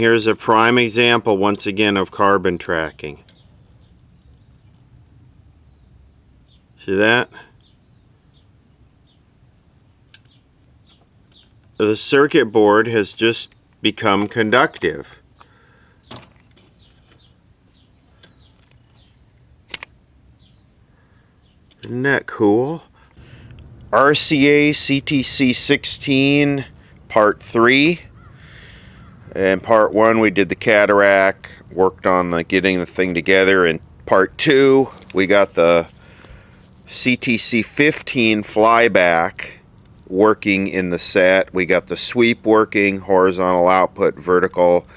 Here's a prime example, once again, of carbon tracking. See that? The circuit board has just become conductive. Isn't that cool? RCA CTC16 Part 3. In Part 1 we did the cataract, worked on getting the thing together. In Part 2 we got the CTC15 flyback working in the set. We got the sweep working, horizontal output, vertical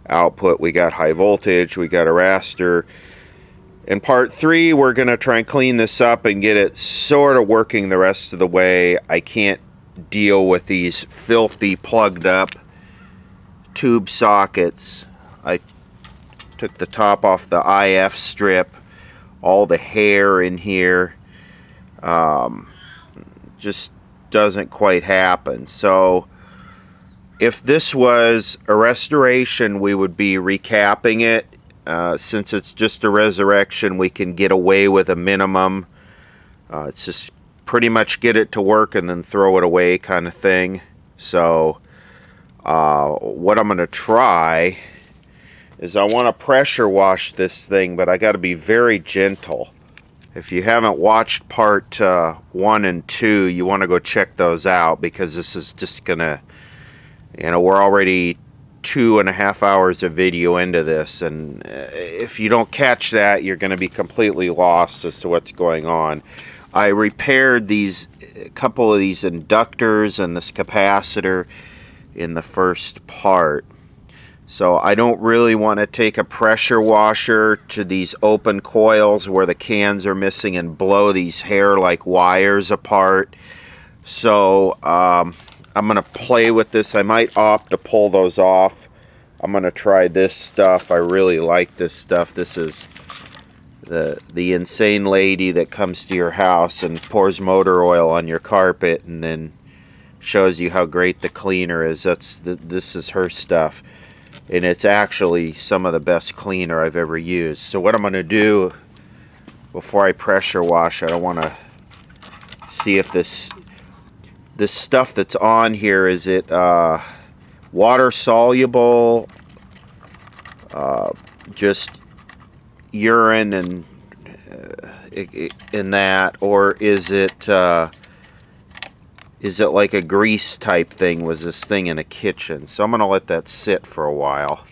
output. We got high voltage, we got a raster. In Part 3 we're going to try and clean this up and get it sort of working the rest of the way. I can't deal with these filthy plugged up tube sockets. I took the top off the IF strip, all the hair in here just doesn't quite happen. So if this was a restoration, we would be recapping it. Since it's just a resurrection, we can get away with a minimum. It's just pretty much get it to work and then throw it away kind of thing. So what I'm going to try is I want to pressure wash this thing, but I got to be very gentle. If you haven't watched Part 1 and 2, you want to go check those out, because this is just going to, we're already 2.5 hours of video into this, and if you don't catch that, you're going to be completely lost as to what's going on. I repaired a couple of these inductors and this capacitor in the first part. So I don't really want to take a pressure washer to these open coils where the cans are missing and blow these hair-like wires apart. So I'm going to play with this. I might opt to pull those off. I'm going to try this stuff. I really like this stuff. This is the insane lady that comes to your house and pours motor oil on your carpet and then shows you how great the cleaner is. This is her stuff. And it's actually some of the best cleaner I've ever used. So what I'm going to do before I pressure wash, I want to see if this stuff that's on here, is it water soluble, just urine and in that, or is it like a grease type thing? Was this thing in a kitchen? So I'm going to let that sit for a while.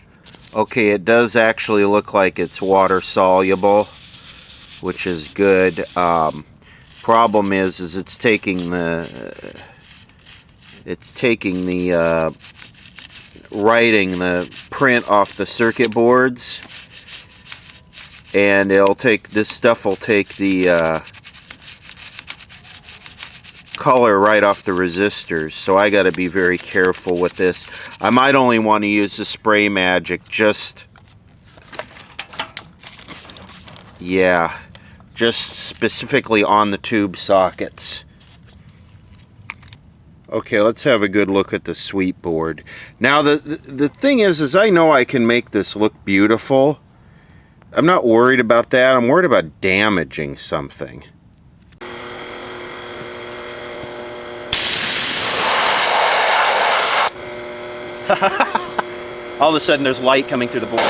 Okay, it does actually look like it's water soluble, which is good. Problem is it's taking the writing the print off the circuit boards, and this stuff will take the color right off the resistors, so I got to be very careful with this. I might only want to use the spray magic just specifically on the tube sockets. Okay, let's have a good look at the sweep board. Now the thing is I know I can make this look beautiful. I'm not worried about that. I'm worried about damaging something. All of a sudden there's light coming through the board.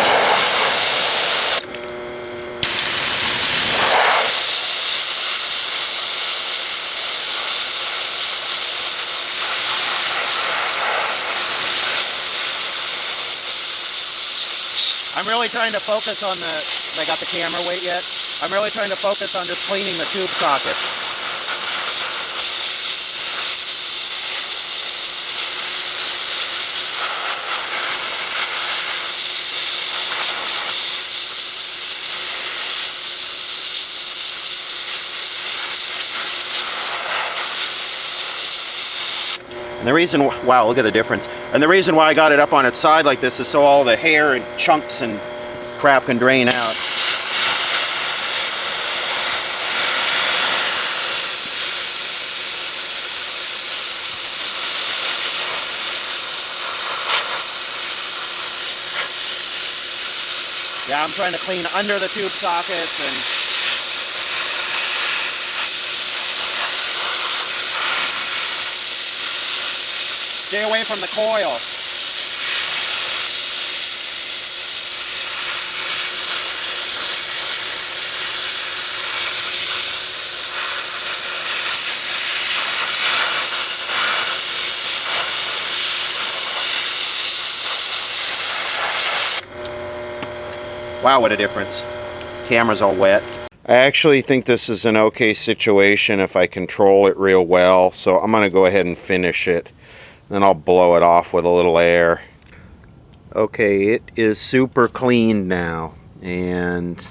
I'm really trying to focus on I got the camera weight yet? I'm really trying to focus on just cleaning the tube socket. And the reason, wow, look at the difference. And the reason why I got it up on its side like this is so all the hair and chunks and crap can drain out. Yeah, I'm trying to clean under the tube sockets and stay away from the coil. Wow, what a difference. Camera's all wet. I actually think this is an okay situation if I control it real well, so I'm going to go ahead and finish it. Then I'll blow it off with a little air. Okay, it is super clean now, and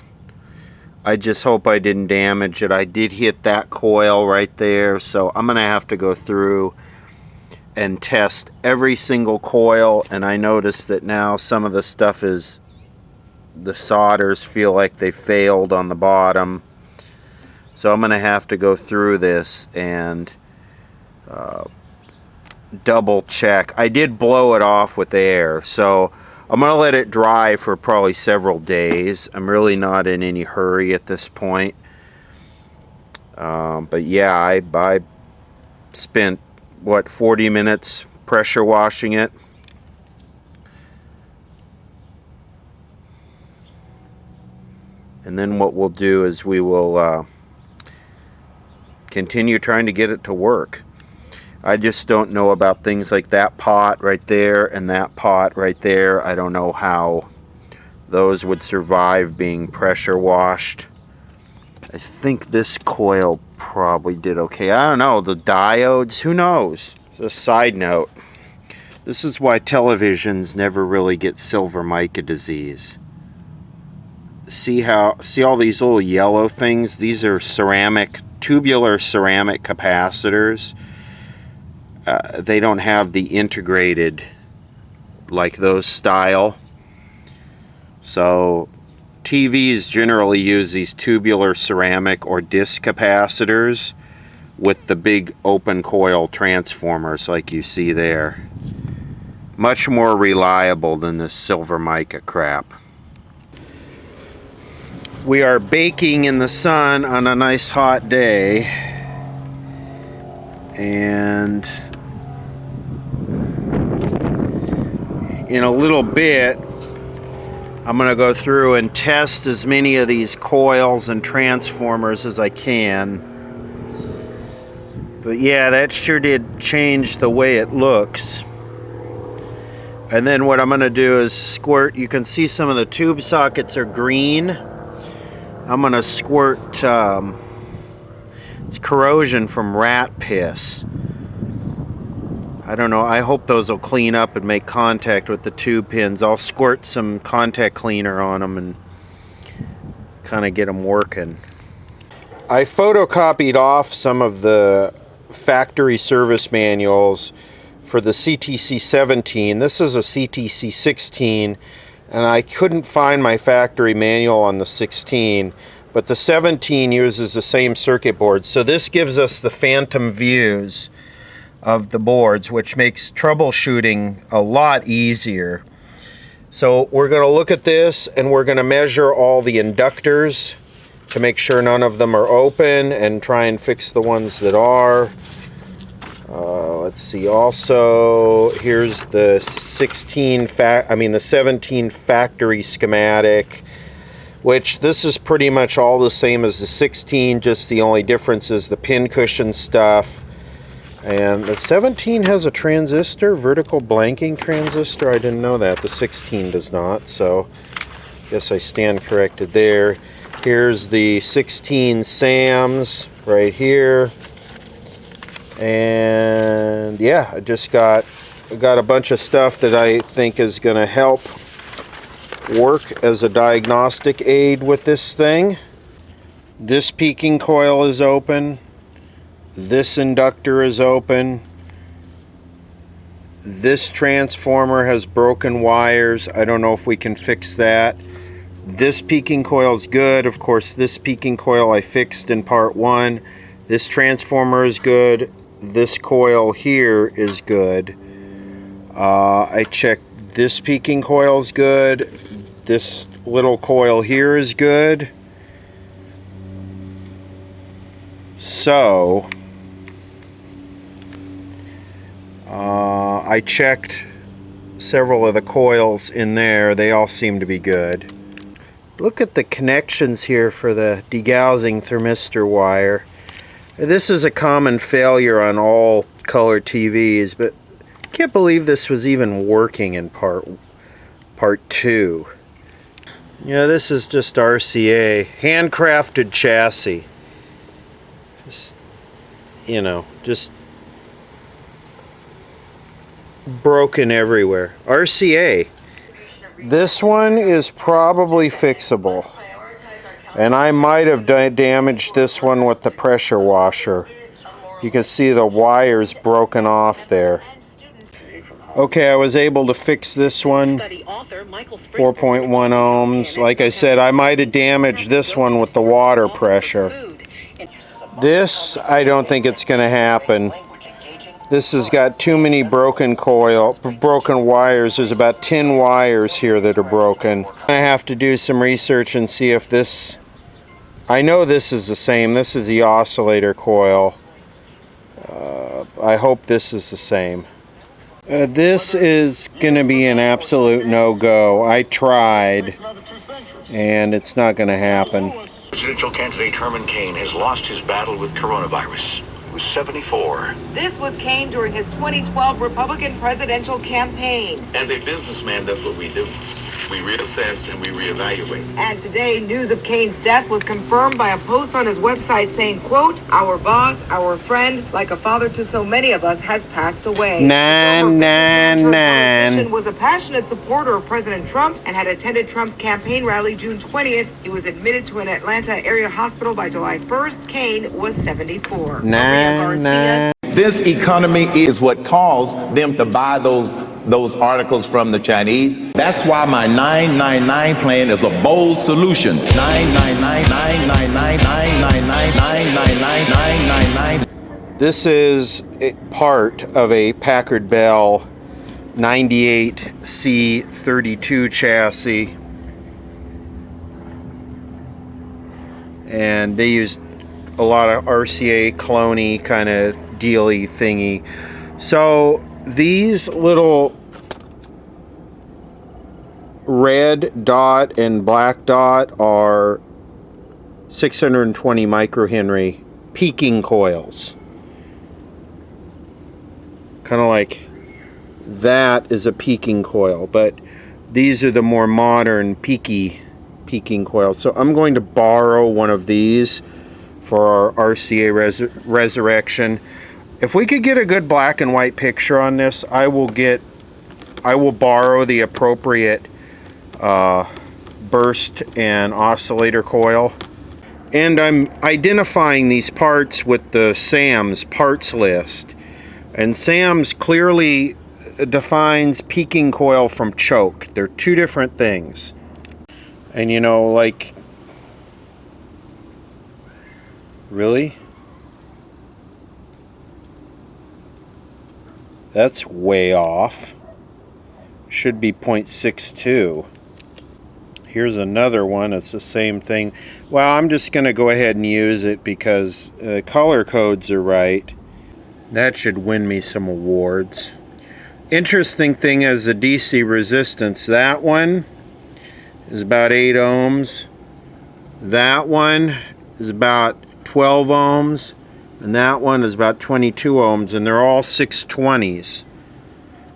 I just hope I didn't damage it. I did hit that coil right there, so I'm going to have to go through and test every single coil, and I noticed that now some of the stuff is, the solders feel like they failed on the bottom, so I'm going to have to go through this and double check. I did blow it off with air, so I'm going to let it dry for probably several days. I'm really not in any hurry at this point, but yeah, I spent what, 40 minutes pressure washing it. And then what we'll do is we will continue trying to get it to work. I just don't know about things like that pot right there and that pot right there. I don't know how those would survive being pressure washed. I think this coil probably did okay. I don't know, the diodes, who knows? As a side note, this is why televisions never really get silver mica disease. See all these little yellow things? These are ceramic, tubular ceramic capacitors. They don't have the integrated like those style. So TVs generally use these tubular ceramic or disc capacitors with the big open coil transformers like you see there. Much more reliable than this silver mica crap. We are baking in the sun on a nice hot day, and in a little bit I'm going to go through and test as many of these coils and transformers as I can. But yeah, that sure did change the way it looks. And then what I'm going to do is squirt. You can see some of the tube sockets are green. I'm going to squirt it's corrosion from rat piss. I don't know, I hope those will clean up and make contact with the tube pins. I'll squirt some contact cleaner on them and kind of get them working. I photocopied off some of the factory service manuals for the CTC17. This is a CTC16. And I couldn't find my factory manual on the 16, but the 17 uses the same circuit board. So this gives us the phantom views of the boards, which makes troubleshooting a lot easier. So we're going to look at this and we're going to measure all the inductors to make sure none of them are open and try and fix the ones that are. Let's see, also here's the 17 factory schematic, which this is pretty much all the same as the 16, just the only difference is the pin cushion stuff. And the 17 has a transistor, vertical blanking transistor. I didn't know that. The 16 does not, so I guess I stand corrected there. Here's the 16 SAMs right here. And yeah, I just got a bunch of stuff that I think is going to help work as a diagnostic aid with this thing. This peaking coil is open. This inductor is open. This transformer has broken wires. I don't know if we can fix that. This peaking coil is good. Of course, this peaking coil I fixed in part 1. This transformer is good. This coil here is good. I checked this peaking coil is good. This little coil here is good. So I checked several of the coils in there. They all seem to be good. Look at the connections here for the degaussing thermistor wire. This is a common failure on all color TVs, but I can't believe this was even working in part 2. You know, this is just RCA, handcrafted chassis. Just, you know, just broken everywhere. RCA. This one is probably fixable. And I might have damaged this one with the pressure washer. You can see the wires broken off there. Okay, I was able to fix this one. 4.1 ohms. Like I said, I might have damaged this one with the water pressure. This, I don't think it's going to happen. This has got too many broken wires. There's about 10 wires here that are broken. I have to do some research and see if this... I know this is the same. This is the oscillator coil. I hope this is the same. This is going to be an absolute no-go. I tried, and it's not going to happen. Presidential candidate Herman Cain has lost his battle with coronavirus. He was 74. This was Cain during his 2012 Republican presidential campaign. As a businessman, that's what we do. We reassess and we reevaluate. And today, news of Cain's death was confirmed by a post on his website saying, quote, "Our boss, our friend, like a father to so many of us, has passed away." Politician was a passionate supporter of President Trump and had attended Trump's campaign rally June 20th. He was admitted to an Atlanta area hospital by July 1st. Cain was 74. This economy is what caused them to buy those articles from the Chinese. That's why my 999 plan is a bold solution. 999. This is part of a Packard Bell 98C32 chassis, and they used a lot of RCA cloney kind of dealy thingy. So these little red dot and black dot are 620 microhenry peaking coils. Kind of like that is a peaking coil, but these are the more modern peaking coils. So I'm going to borrow one of these for our RCA resurrection. If we could get a good black and white picture on this, I will borrow the appropriate burst and oscillator coil. And I'm identifying these parts with the SAM's parts list. And SAM's clearly defines peaking coil from choke. They're two different things. And you know, like, really? That's way off. Should be 0.62. Here's another one. It's the same thing. Well, I'm just going to go ahead and use it because the color codes are right. That should win me some awards. Interesting thing is the DC resistance. That one is about 8 ohms. That one is about 12 ohms. And that one is about 22 ohms, and they're all 620s.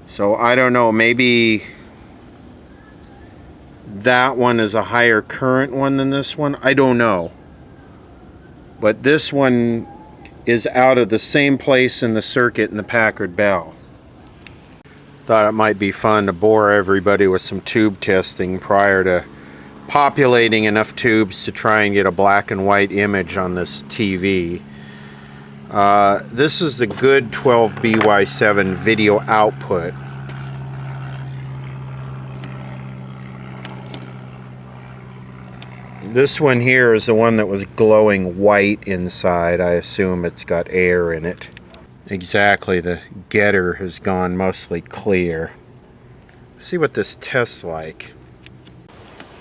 So I don't know, maybe that one is a higher current one than this one. I don't know. But this one is out of the same place in the circuit in the Packard Bell. Thought it might be fun to bore everybody with some tube testing prior to populating enough tubes to try and get a black and white image on this TV. This is the good 12BY7 video output. This one here is the one that was glowing white inside. I assume it's got air in it. Exactly, the getter has gone mostly clear. See what this tests like.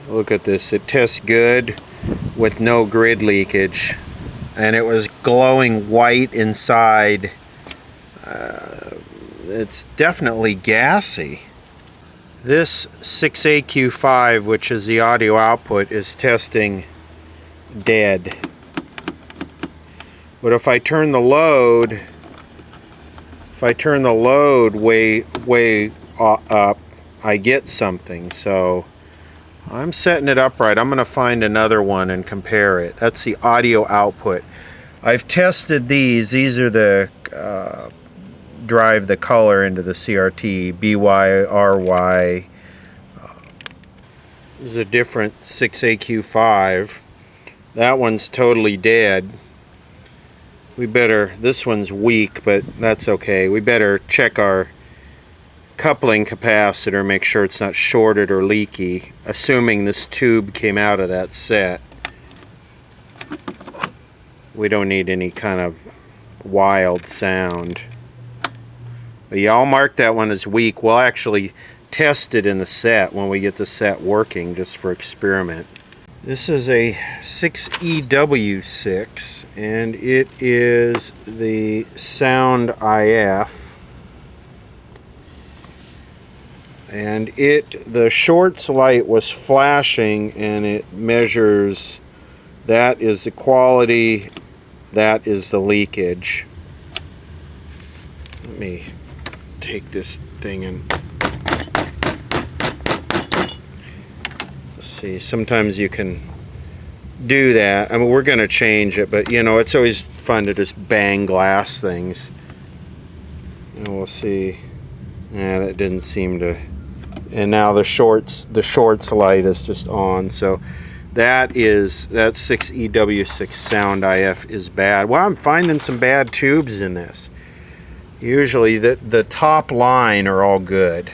Look at this, it tests good with no grid leakage, and it was glowing white inside. It's definitely gassy. This 6AQ5, which is the audio output, is testing dead. But if I turn the load, way up, I get something. So I'm setting it up right. I'm going to find another one and compare it. That's the audio output. I've tested these. These are the drive the color into the CRT, BY, RY. This is a different 6AQ5. That one's totally dead. We better, this one's weak, but that's okay. We better check our coupling capacitor, make sure it's not shorted or leaky, assuming this tube came out of that set. We don't need any kind of wild sound. But yeah, I'll mark that one as weak. We'll actually test it in the set when we get the set working, just for experiment. This is a 6EW6, and it is the sound IF. And the shorts light was flashing, and it measures, that is the quality, that is the leakage. Let me take this thing and see, sometimes you can do that. I mean, we're going to change it, but you know, it's always fun to just bang glass things. And we'll see. Yeah, that didn't seem to. And now the shorts light is just on. So that 6EW6 sound IF is bad. Well, I'm finding some bad tubes in this. Usually the top line are all good.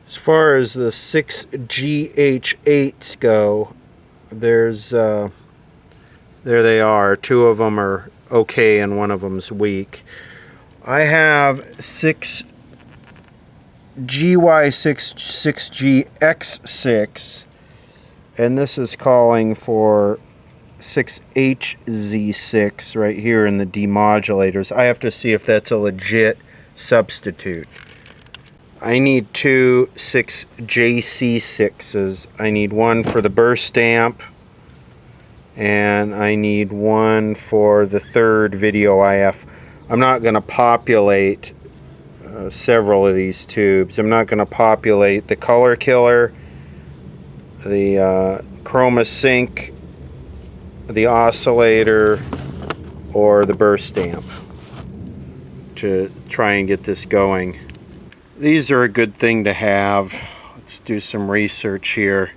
As far as the 6GH8s go, there's there they are. Two of them are okay and one of them's weak. I have 6GY6X6, and this is calling for 6HZ6 right here in the demodulators. I have to see if that's a legit substitute. I need two 6JC6s. I need one for the burst amp, and I need one for the third video IF. I'm not going to populate several of these tubes. I'm not going to populate the color killer, the chroma sync, the oscillator, or the burst amp to try and get this going. These are a good thing to have. Let's do some research here.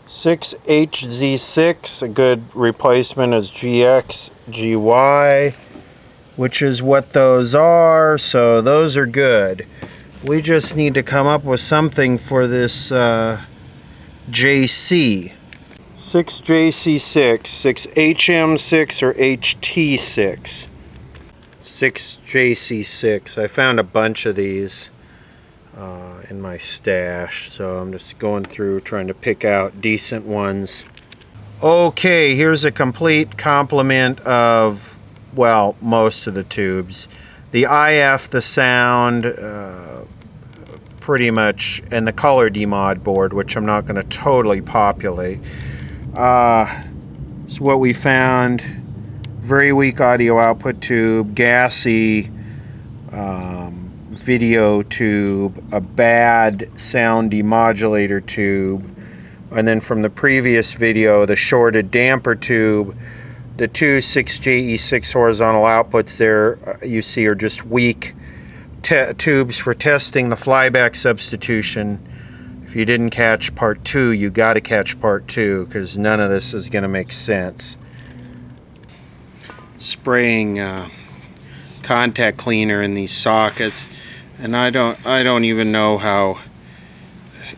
6HZ6, a good replacement is GX, GY, which is what those are, so those are good. We just need to come up with something for this JC. 6JC6, 6HM6 or HT6. 6JC6. I found a bunch of these in my stash, so I'm just going through trying to pick out decent ones. Okay, here's a complete complement of, well, most of the tubes. The IF, the sound, pretty much, and the color demod board, which I'm not going to totally populate. So what we found: very weak audio output tube, gassy video tube, a bad sound demodulator tube, and then from the previous video, the shorted damper tube. The two 6JE6 horizontal outputs there you see are just weak tubes for testing the flyback substitution. If you didn't catch part 2, you got to catch part 2, because none of this is going to make sense. Spraying contact cleaner in these sockets, and I don't even know how,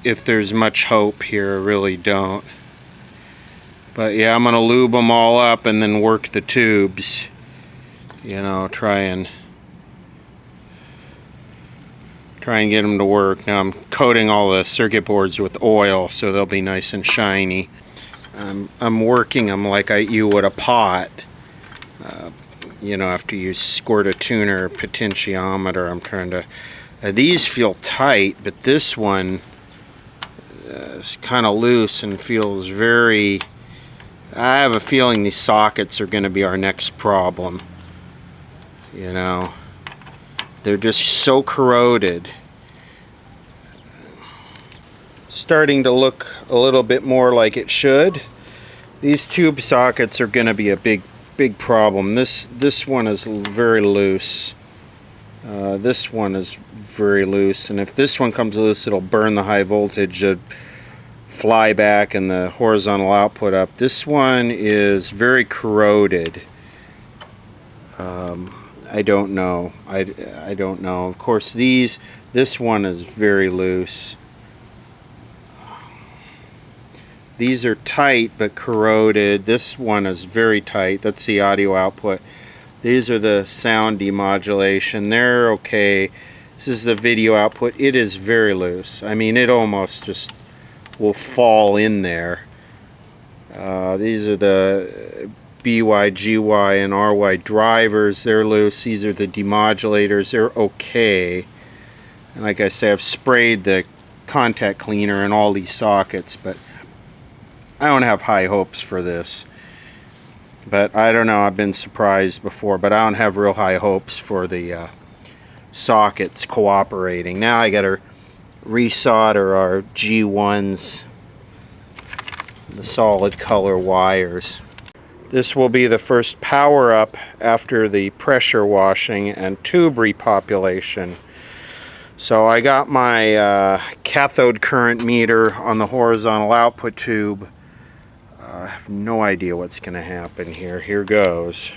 if there's much hope here. I really don't. But yeah, I'm gonna lube them all up and then work the tubes. You know, try and Try and get them to work. Now I'm coating all the circuit boards with oil so they'll be nice and shiny. I'm working them like you would a pot. You know, after you squirt a tuner or potentiometer, I'm trying to... these feel tight, but this one is kind of loose and feels very... I have a feeling these sockets are going to be our next problem. You know, they're just so corroded. Starting to look a little bit more like it should. These tube sockets are going to be a big problem. This one is very loose. This one is very loose, and if this one comes loose, it'll burn the high voltage, fly back, and the horizontal output up. This one is very corroded. I don't know. I don't know. Of course, this one is very loose. These are tight but corroded. This one is very tight. That's the audio output. These are the sound demodulation. They're okay. This is the video output. It is very loose. I mean, it almost just will fall in there. These are the BY, GY, and RY drivers. They're loose. These are the demodulators. They're okay. And like I say, I've sprayed the contact cleaner in all these sockets, but I don't have high hopes for this. But I don't know, I've been surprised before, but I don't have real high hopes for the sockets cooperating. Now I gotta resolder our G1s, the solid color wires. This will be the first power up after the pressure washing and tube repopulation. So I got my cathode current meter on the horizontal output tube. I have no idea what's going to happen here. Here goes.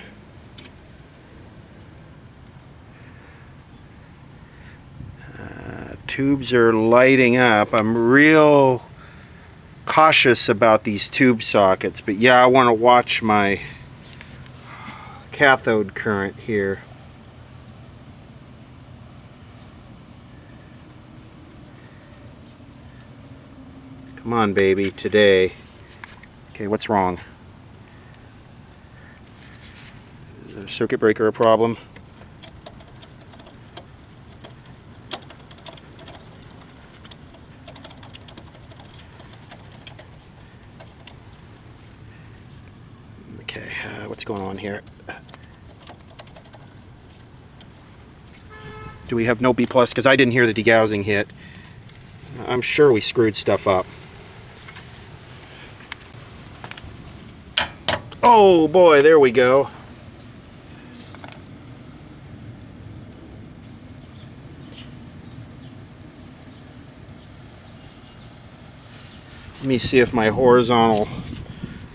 Tubes are lighting up. I'm real cautious about these tube sockets, but yeah, I want to watch my cathode current here. Come on, baby, today. Okay, what's wrong? Is the circuit breaker a problem? Okay, what's going on here? Do we have no B+? Because I didn't hear the degaussing hit. I'm sure we screwed stuff up. Oh boy, there we go. Let me see if my horizontal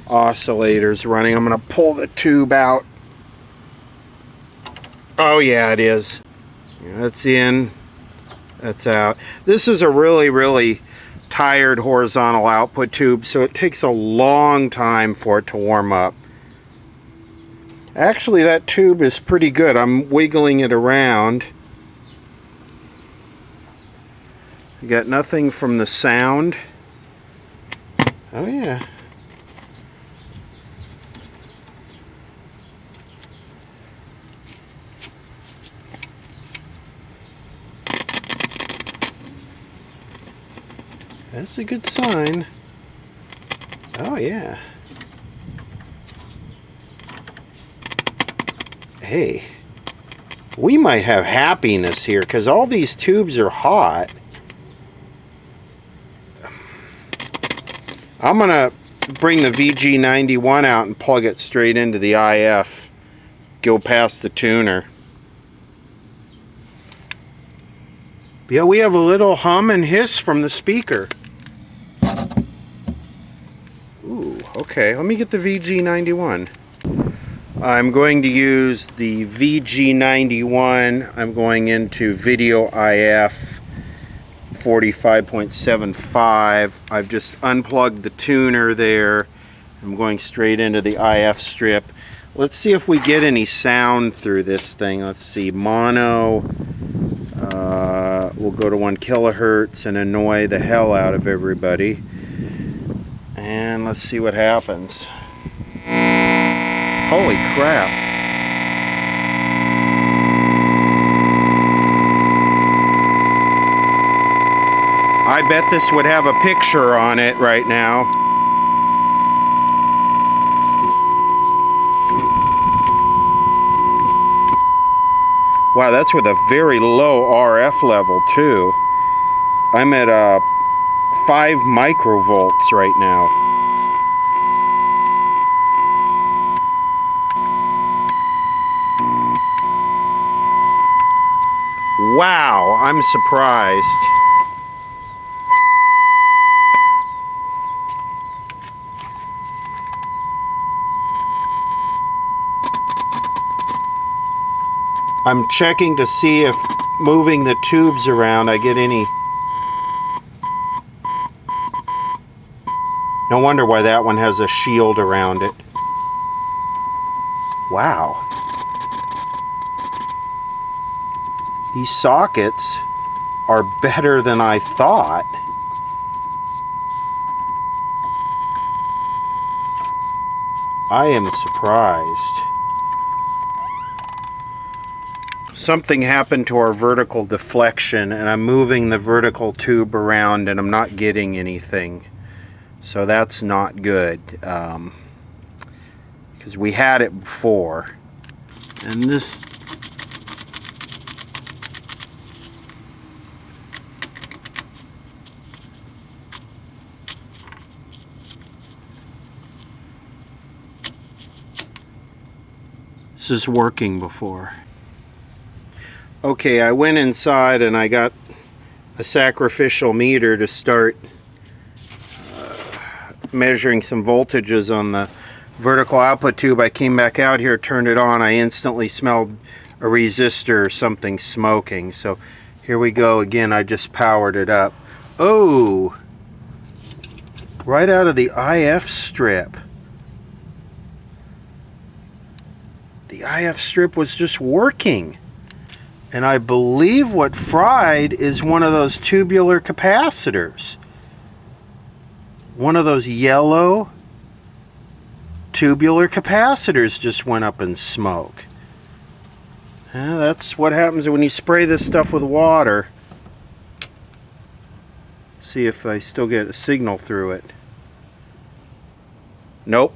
oscillator's running. I'm going to pull the tube out. Oh yeah, it is. That's in. That's out. This is a really tired horizontal output tube, so it takes a long time for it to warm up. Actually, that tube is pretty good. I'm wiggling it around. You got nothing from the sound. Oh yeah. That's a good sign. Oh yeah. Hey, we might have happiness here because all these tubes are hot. I'm gonna bring the VG91 out and plug it straight into the IF. Go past the tuner. Yeah, we have a little hum and hiss from the speaker. Ooh, okay, let me get the VG91. I'm going to use the VG91. I'm going into Video IF 45.75. I've just unplugged the tuner there. I'm going straight into the IF strip. Let's see if we get any sound through this thing. Let's see, mono, We'll go to 1 kilohertz and annoy the hell out of everybody. And let's see what happens. Holy crap. I bet this would have a picture on it right now. Wow, that's with a very low RF level too. I'm at 5 microvolts right now. Wow, I'm surprised. I'm checking to see if moving the tubes around I get any. No wonder why that one has a shield around it. Wow. These sockets are better than I thought. I am surprised. Something happened to our vertical deflection, and I'm moving the vertical tube around and I'm not getting anything. So that's not good, because we had it before. And this is working before. Okay, I went inside and I got a sacrificial meter to start measuring some voltages on the vertical output tube. I came back out here, turned it on. I instantly smelled a resistor or something smoking. So here we go again. I just powered it up. Oh, right out of the IF strip. The IF strip was just working. And I believe what fried is one of those tubular capacitors. One of those yellow tubular capacitors just went up in smoke. That's what happens when you spray this stuff with water. See if I still get a signal through it. Nope.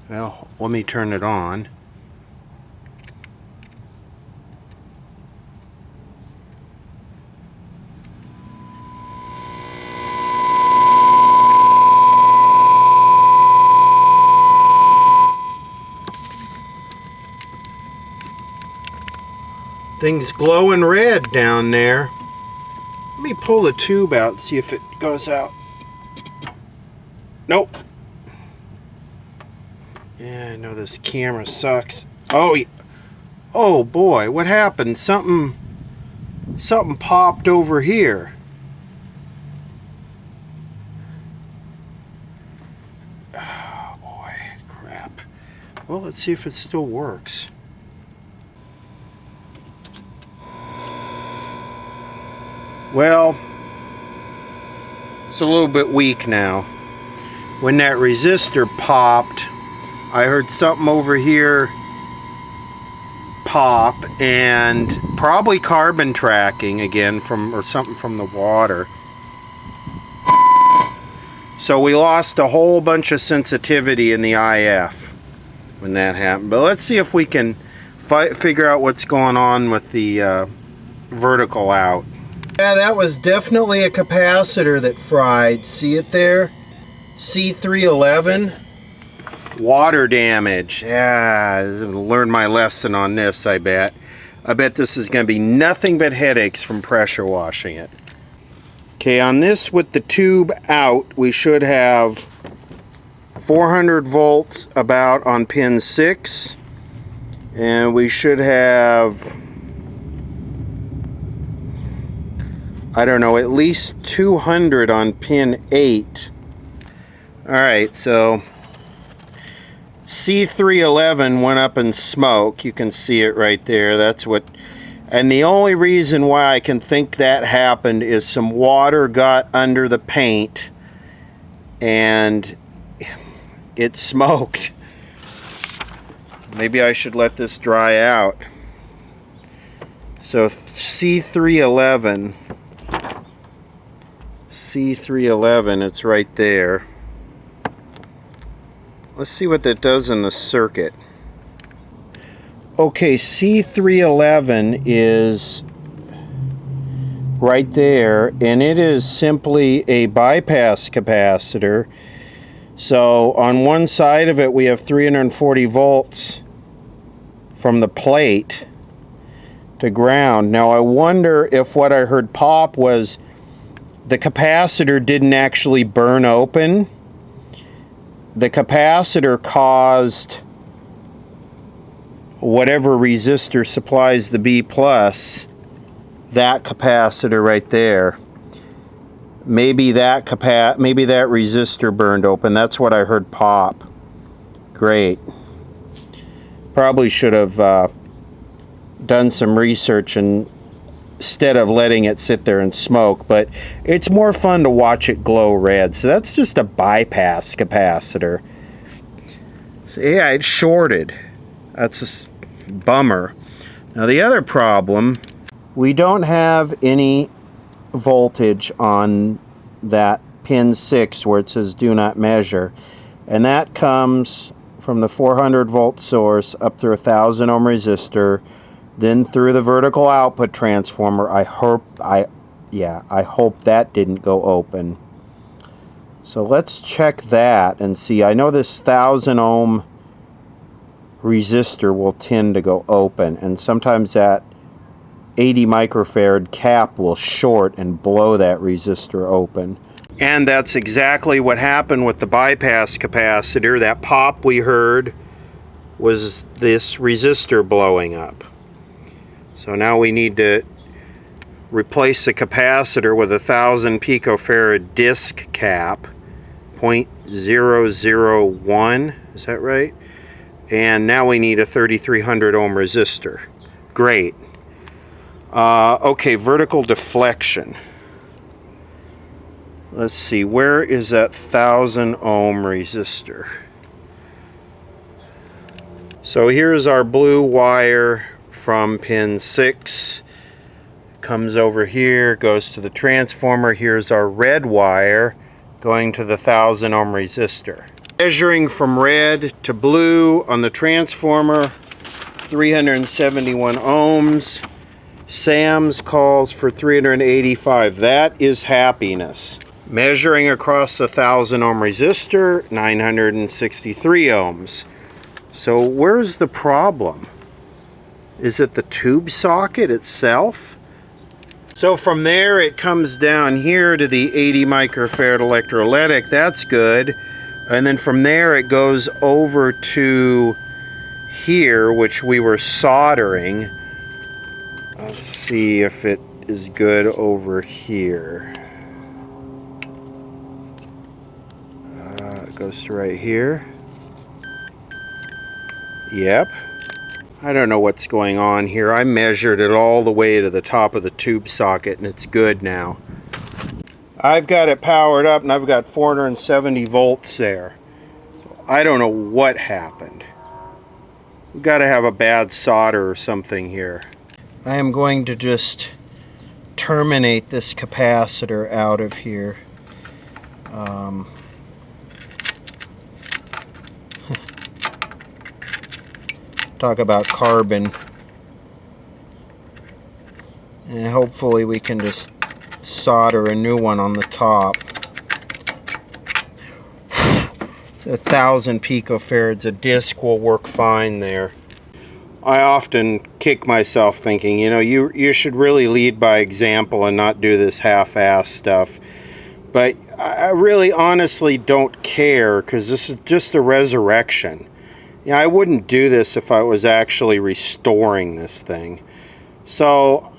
Well, let me turn it on. Things glowing red down there. Let me pull the tube out, see if it goes out. Nope. Yeah, I know this camera sucks. Oh boy, what happened? Something popped over here. Oh boy, crap. Well, let's see if it still works. Well, it's a little bit weak now. When that resistor popped, I heard something over here pop, and probably carbon tracking again or something from the water. So we lost a whole bunch of sensitivity in the IF when that happened. But let's see if we can figure out what's going on with the vertical out. Yeah, that was definitely a capacitor that fried. See it there? C311. Water damage. Yeah, I learned my lesson on this, I bet. I bet this is going to be nothing but headaches from pressure washing it. Okay, on this with the tube out, we should have 400 volts about on pin 6. And we should have, I don't know, at least 200 on pin 8. Alright, so C311 went up in smoke. You can see it right there. That's what, and the only reason why I can think that happened is some water got under the paint and it smoked. Maybe I should let this dry out. So C311, it's right there. Let's see what that does in the circuit. Okay, C311 is right there, and it is simply a bypass capacitor. So on one side of it we have 340 volts from the plate to ground. Now I wonder if what I heard pop was the capacitor didn't actually burn open. The capacitor caused whatever resistor supplies the B+, that capacitor right there. Maybe that resistor burned open. That's what I heard pop. Great. Probably should have done some research instead of letting it sit there and smoke, but it's more fun to watch it glow red. So that's just a bypass capacitor. So yeah, it's shorted. That's a bummer. Now the other problem, we don't have any voltage on that pin 6 where it says do not measure, and that comes from the 400 volt source up through a 1000 ohm resistor, then through the vertical output transformer. I hope that didn't go open. So let's check that and see. I know this 1000 ohm resistor will tend to go open, and sometimes that 80 microfarad cap will short and blow that resistor open. And that's exactly what happened with the bypass capacitor. That pop we heard was this resistor blowing up. So now we need to replace the capacitor with a 1000 picofarad disc cap, 0.001, is that right? And now we need a 3300 ohm resistor. Great. Okay, vertical deflection. Let's see, where is that 1000 ohm resistor? So here's our blue wire from pin 6. Comes over here, goes to the transformer. Here's our red wire going to the 1000 ohm resistor. Measuring from red to blue on the transformer, 371 ohms. Sam's calls for 385. That is happiness. Measuring across the 1000 ohm resistor, 963 ohms. So where's the problem? Is it the tube socket itself? So from there it comes down here to the 80 microfarad electrolytic. That's good. And then from there it goes over to here, which we were soldering. Let's see if it is good over here. It goes to right here. Yep. I don't know what's going on here. I measured it all the way to the top of the tube socket and it's good now. I've got it powered up and I've got 470 volts there. I don't know what happened. We've got to have a bad solder or something here. I am going to just terminate this capacitor out of here. Talk about carbon. And hopefully we can just solder a new one on the top. 1000 picofarads. A disc will work fine there. I often kick myself thinking, you know, you should really lead by example and not do this half-ass stuff. But I really honestly don't care, because this is just a resurrection. Yeah, I wouldn't do this if I was actually restoring this thing. So,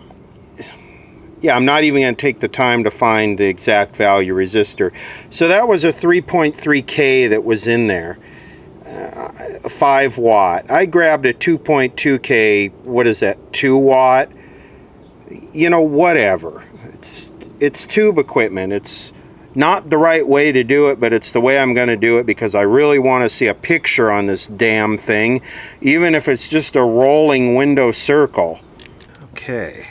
yeah, I'm not even going to take the time to find the exact value resistor. So that was a 3.3K that was in there. 5 watt. I grabbed a 2.2K, what is that, 2 watt? You know, whatever. It's tube equipment. It's not the right way to do it, but it's the way I'm going to do it because I really want to see a picture on this damn thing, even if it's just a rolling window circle. Okay.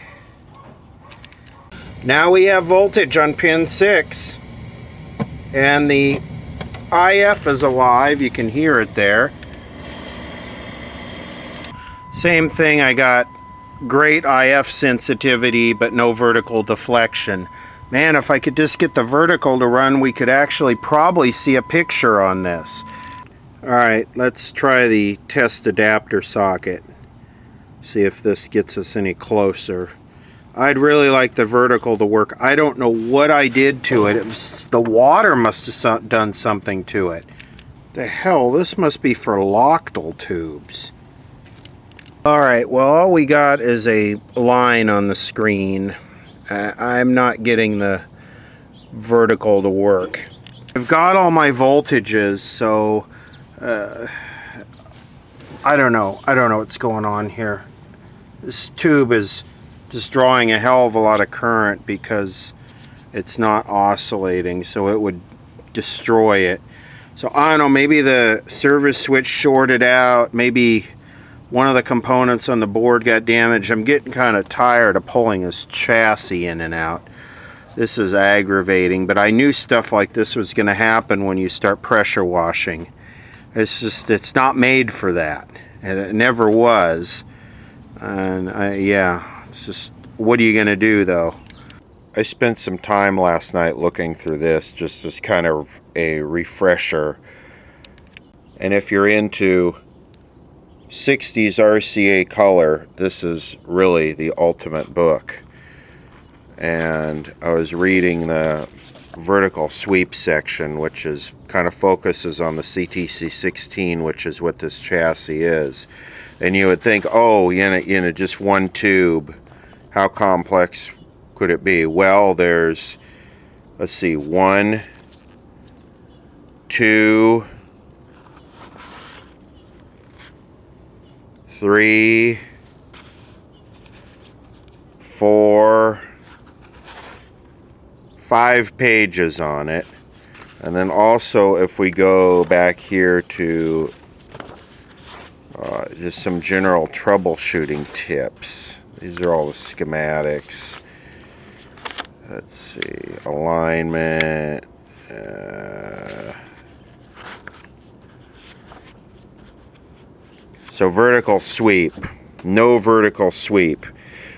Now we have voltage on pin 6, and the IF is alive. You can hear it there. Same thing, I got great IF sensitivity, but no vertical deflection. Man, if I could just get the vertical to run, we could actually probably see a picture on this. Alright, let's try the test adapter socket. See if this gets us any closer. I'd really like the vertical to work. I don't know what I did to it. The water must have done something to it. The hell, this must be for Loctile tubes. Alright, well, all we got is a line on the screen. I'm not getting the vertical to work. I've got all my voltages, so I don't know what's going on here. This tube is just drawing a hell of a lot of current because it's not oscillating, so it would destroy it. So I don't know, maybe the service switch shorted out, maybe one of the components on the board got damaged. I'm getting kind of tired of pulling this chassis in and out. This is aggravating, but I knew stuff like this was going to happen when you start pressure washing. It's not made for that, and it never was. And yeah, it's just, what are you going to do though? I spent some time last night looking through this just as kind of a refresher. And if you're into 60s RCA color, this is really the ultimate book. And I was reading the vertical sweep section, which is kind of focuses on the CTC16, which is what this chassis is. And you would think, oh, you know, just one tube, how complex could it be? Well, there's, let's see, 1, 2, 3, 4, 5 pages on it. And then also, if we go back here to just some general troubleshooting tips. These are all the schematics. Let's see, alignment. So vertical sweep, no vertical sweep,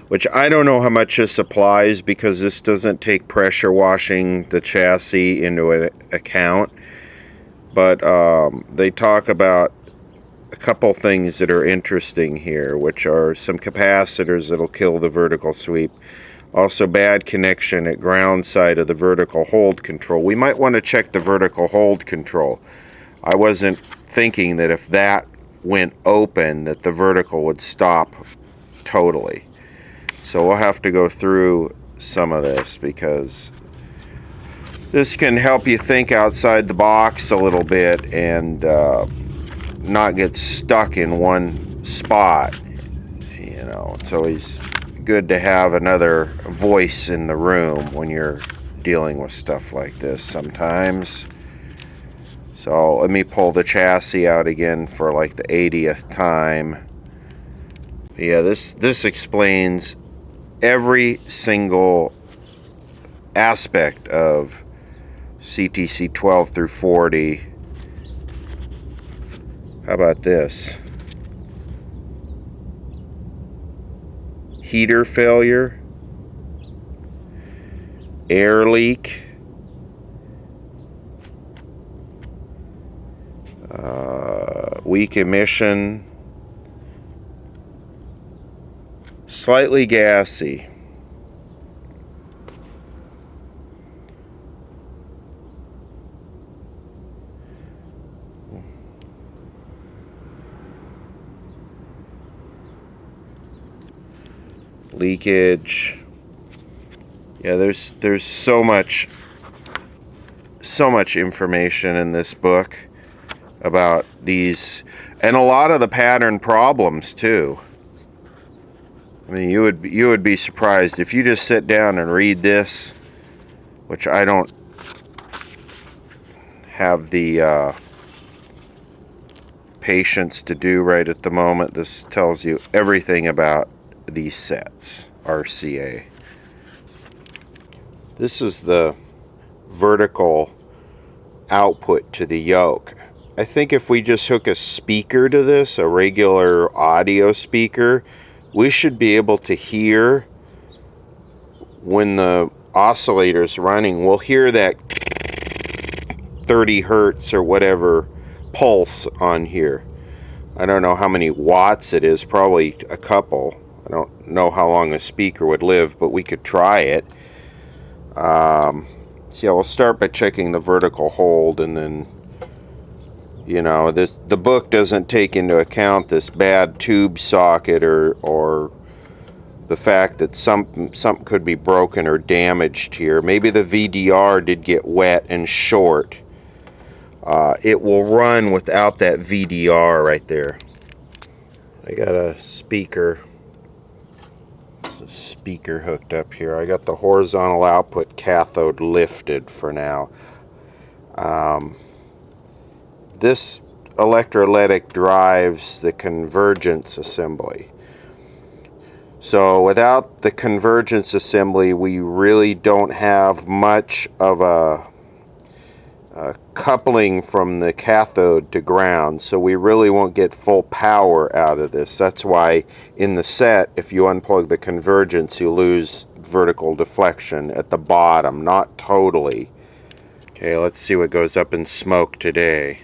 which I don't know how much this applies because this doesn't take pressure washing the chassis into account. But they talk about a couple things that are interesting here, which are some capacitors that'll kill the vertical sweep. Also bad connection at ground side of the vertical hold control. We might want to check the vertical hold control. I wasn't thinking that if that went open that the vertical would stop totally. So we'll have to go through some of this because this can help you think outside the box a little bit and not get stuck in one spot. You know, it's always good to have another voice in the room when you're dealing with stuff like this sometimes. So let me pull the chassis out again for like the 80th time. Yeah, this explains every single aspect of CTC 12 through 40. How about this? Heater failure, air leak, weak emission, slightly gassy. Leakage. Yeah, there's so much information in this book about these, and a lot of the pattern problems too. I mean, you would be surprised if you just sit down and read this, which I don't have the patience to do right at the moment. This tells you everything about these sets, RCA. This is the vertical output to the yoke. I think if we just hook a speaker to this, a regular audio speaker, we should be able to hear when the oscillator's running. We'll hear that 30 hertz or whatever pulse on here. I don't know how many watts it is, probably a couple. I don't know how long a speaker would live, but we could try it. So yeah, we'll start by checking the vertical hold, and then, you know, the book doesn't take into account this bad tube socket or the fact that something could be broken or damaged here. Maybe the VDR did get wet and short. It will run without that VDR right there. I got a speaker hooked up here. I got the horizontal output cathode lifted for now. This electrolytic drives the convergence assembly. So without the convergence assembly, we really don't have much of a coupling from the cathode to ground, so we really won't get full power out of this. That's why in the set, if you unplug the convergence, you lose vertical deflection at the bottom, not totally. Okay, let's see what goes up in smoke today.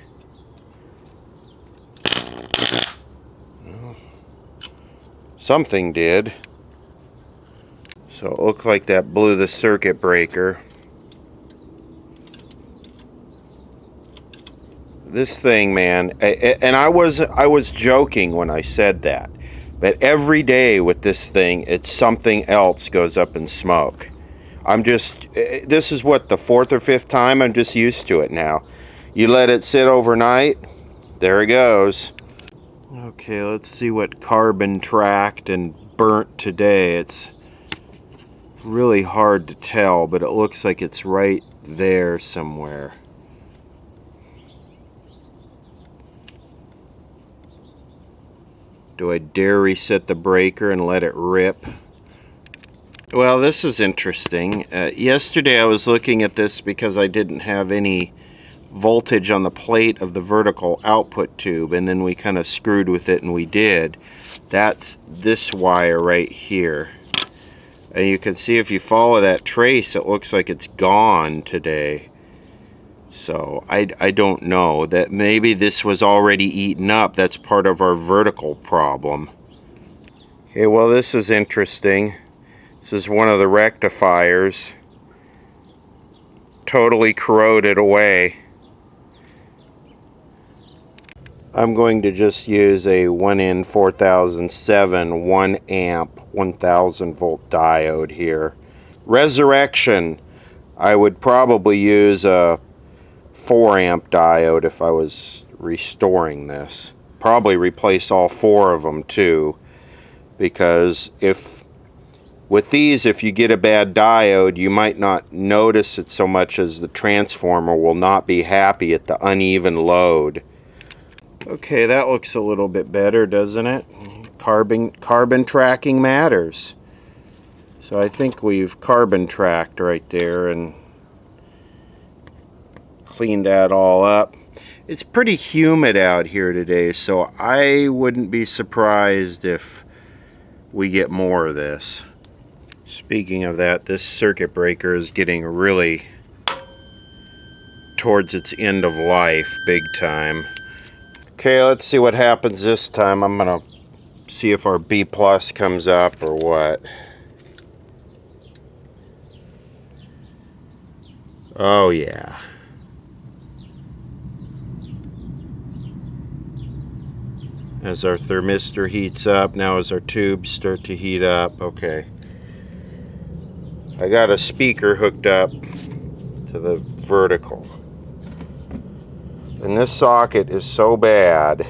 Something did. So it looked like that blew the circuit breaker. This thing, man, and I was joking when I said that, but every day with this thing, it's something else goes up in smoke. This is what, the 4th or 5th time? I'm just used to it now. You let it sit overnight, there it goes. Okay, let's see what carbon tracked and burnt today. It's really hard to tell, but it looks like it's right there somewhere. Do I dare reset the breaker and let it rip? Well, this is interesting. Yesterday I was looking at this because I didn't have any voltage on the plate of the vertical output tube, and then we kind of screwed with it, and we did. That's this wire right here. And you can see if you follow that trace, it looks like it's gone today. So I don't know, that maybe this was already eaten up. That's part of our vertical problem. Okay, well, this is interesting. This is one of the rectifiers. Totally corroded away. I'm going to just use a 1N4007 1 amp 1000 volt diode here. Resurrection, I would probably use a 4 amp diode if I was restoring this. Probably replace all 4 of them too, because with these, if you get a bad diode, you might not notice it so much as the transformer will not be happy at the uneven load. Okay, that looks a little bit better, doesn't it? Carbon tracking matters. So I think we've carbon tracked right there and cleaned that all up. It's pretty humid out here today, so I wouldn't be surprised if we get more of this. Speaking of that, this circuit breaker is getting really towards its end of life, big time. Okay, let's see what happens this time. I'm gonna see if our B+ comes up or what. Oh yeah. As our thermistor heats up, now as our tubes start to heat up, okay. I got a speaker hooked up to the vertical. And this socket is so bad.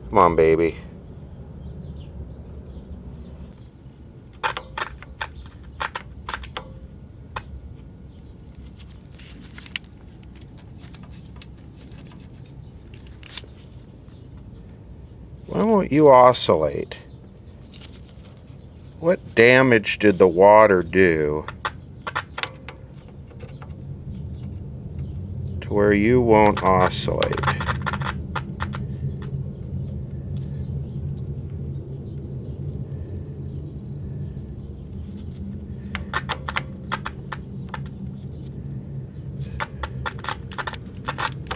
Come on, baby. Why won't you oscillate? What damage did the water do to where you won't oscillate?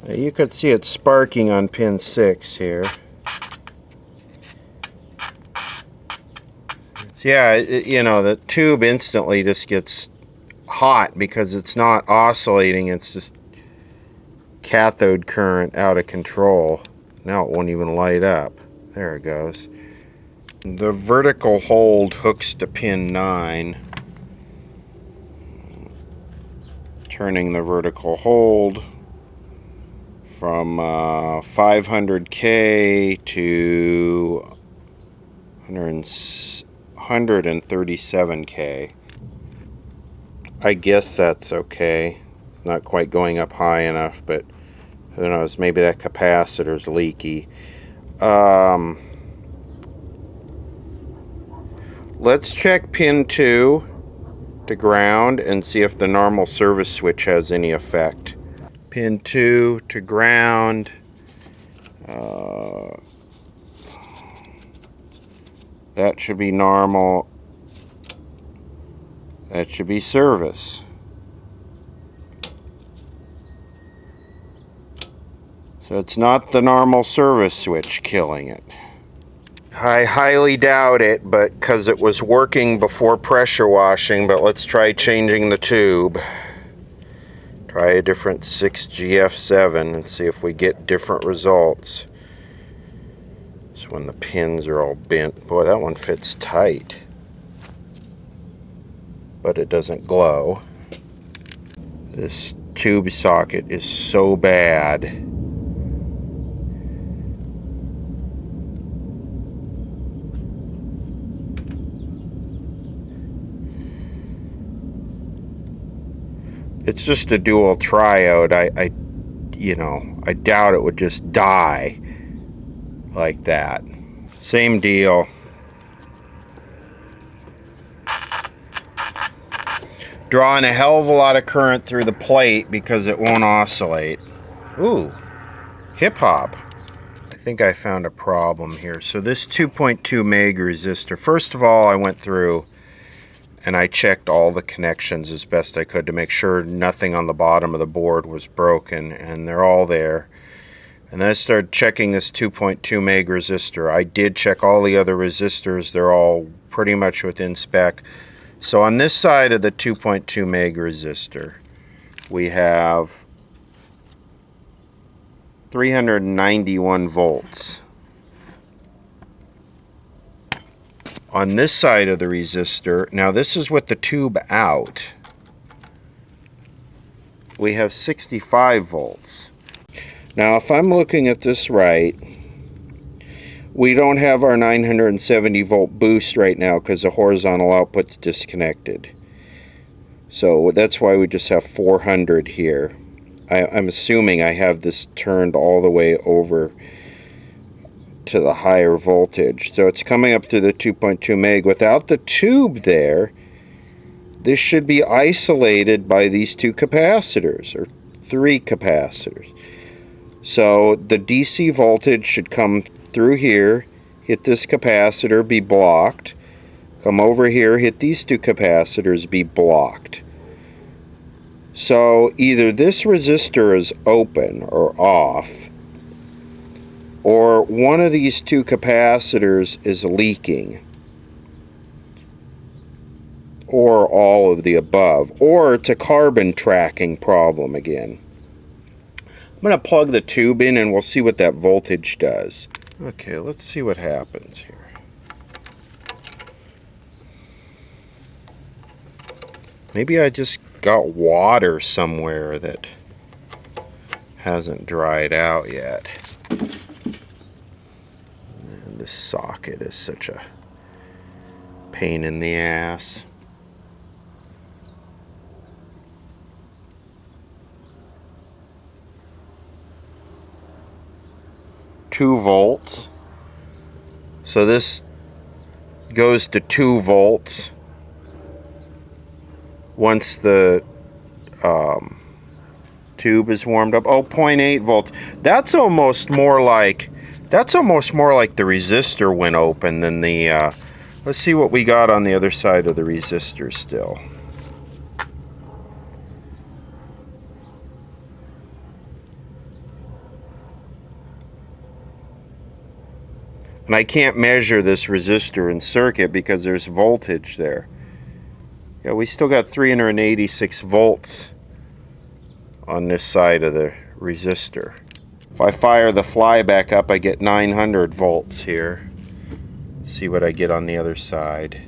You could see it sparking on pin 6 here. So yeah, you know, the tube instantly just gets hot because it's not oscillating, it's just cathode current out of control. Now it won't even light up. There it goes. The vertical hold hooks to pin 9. Turning the vertical hold from 500K to 137K. I guess that's okay. It's not quite going up high enough, but who knows, maybe that capacitor's leaky. Let's check pin 2 to ground and see if the normal service switch has any effect. Pin 2 to ground. That should be normal. That should be service. So it's not the normal service switch killing it. I highly doubt it, but because it was working before pressure washing, but let's try changing the tube. Try a different 6GF7 and see if we get different results. It's when the pins are all bent. Boy, that one fits tight. But it doesn't glow. This tube socket is so bad. It's just a dual triode. I doubt it would just die like that. Same deal. Drawing a hell of a lot of current through the plate because it won't oscillate. Ooh, hip hop. I think I found a problem here. So this 2.2 meg resistor, first of all, I went through and I checked all the connections as best I could to make sure nothing on the bottom of the board was broken, and they're all there. And then I started checking this 2.2 meg resistor. I did check all the other resistors. They're all pretty much within spec. So on this side of the 2.2 meg resistor, we have 391 volts. On this side of the resistor, now this is with the tube out, we have 65 volts. Now if I'm looking at this right, we don't have our 970 volt boost right now because the horizontal output's disconnected. So that's why we just have 400 here. I'm assuming I have this turned all the way over to the higher voltage. So it's coming up to the 2.2 meg. Without the tube there, this should be isolated by these two capacitors, or three capacitors. So the DC voltage should come through here, hit this capacitor, be blocked. Come over here, hit these two capacitors, be blocked. So either this resistor is open or off, or one of these two capacitors is leaking, or all of the above, or it's a carbon tracking problem again. I'm going to plug the tube in and we'll see what that voltage does. Okay, let's see what happens here. Maybe I just got water somewhere that hasn't dried out yet. And this socket is such a pain in the ass. Two volts. So this goes to 2 volts once the tube is warmed up. Oh, 0.8 volts. That's almost more like the resistor went open than the let's see what we got on the other side of the resistor still. And I can't measure this resistor and circuit because there's voltage there. Yeah, we still got 386 volts on this side of the resistor. If I fire the fly back up, I get 900 volts here. See what I get on the other side.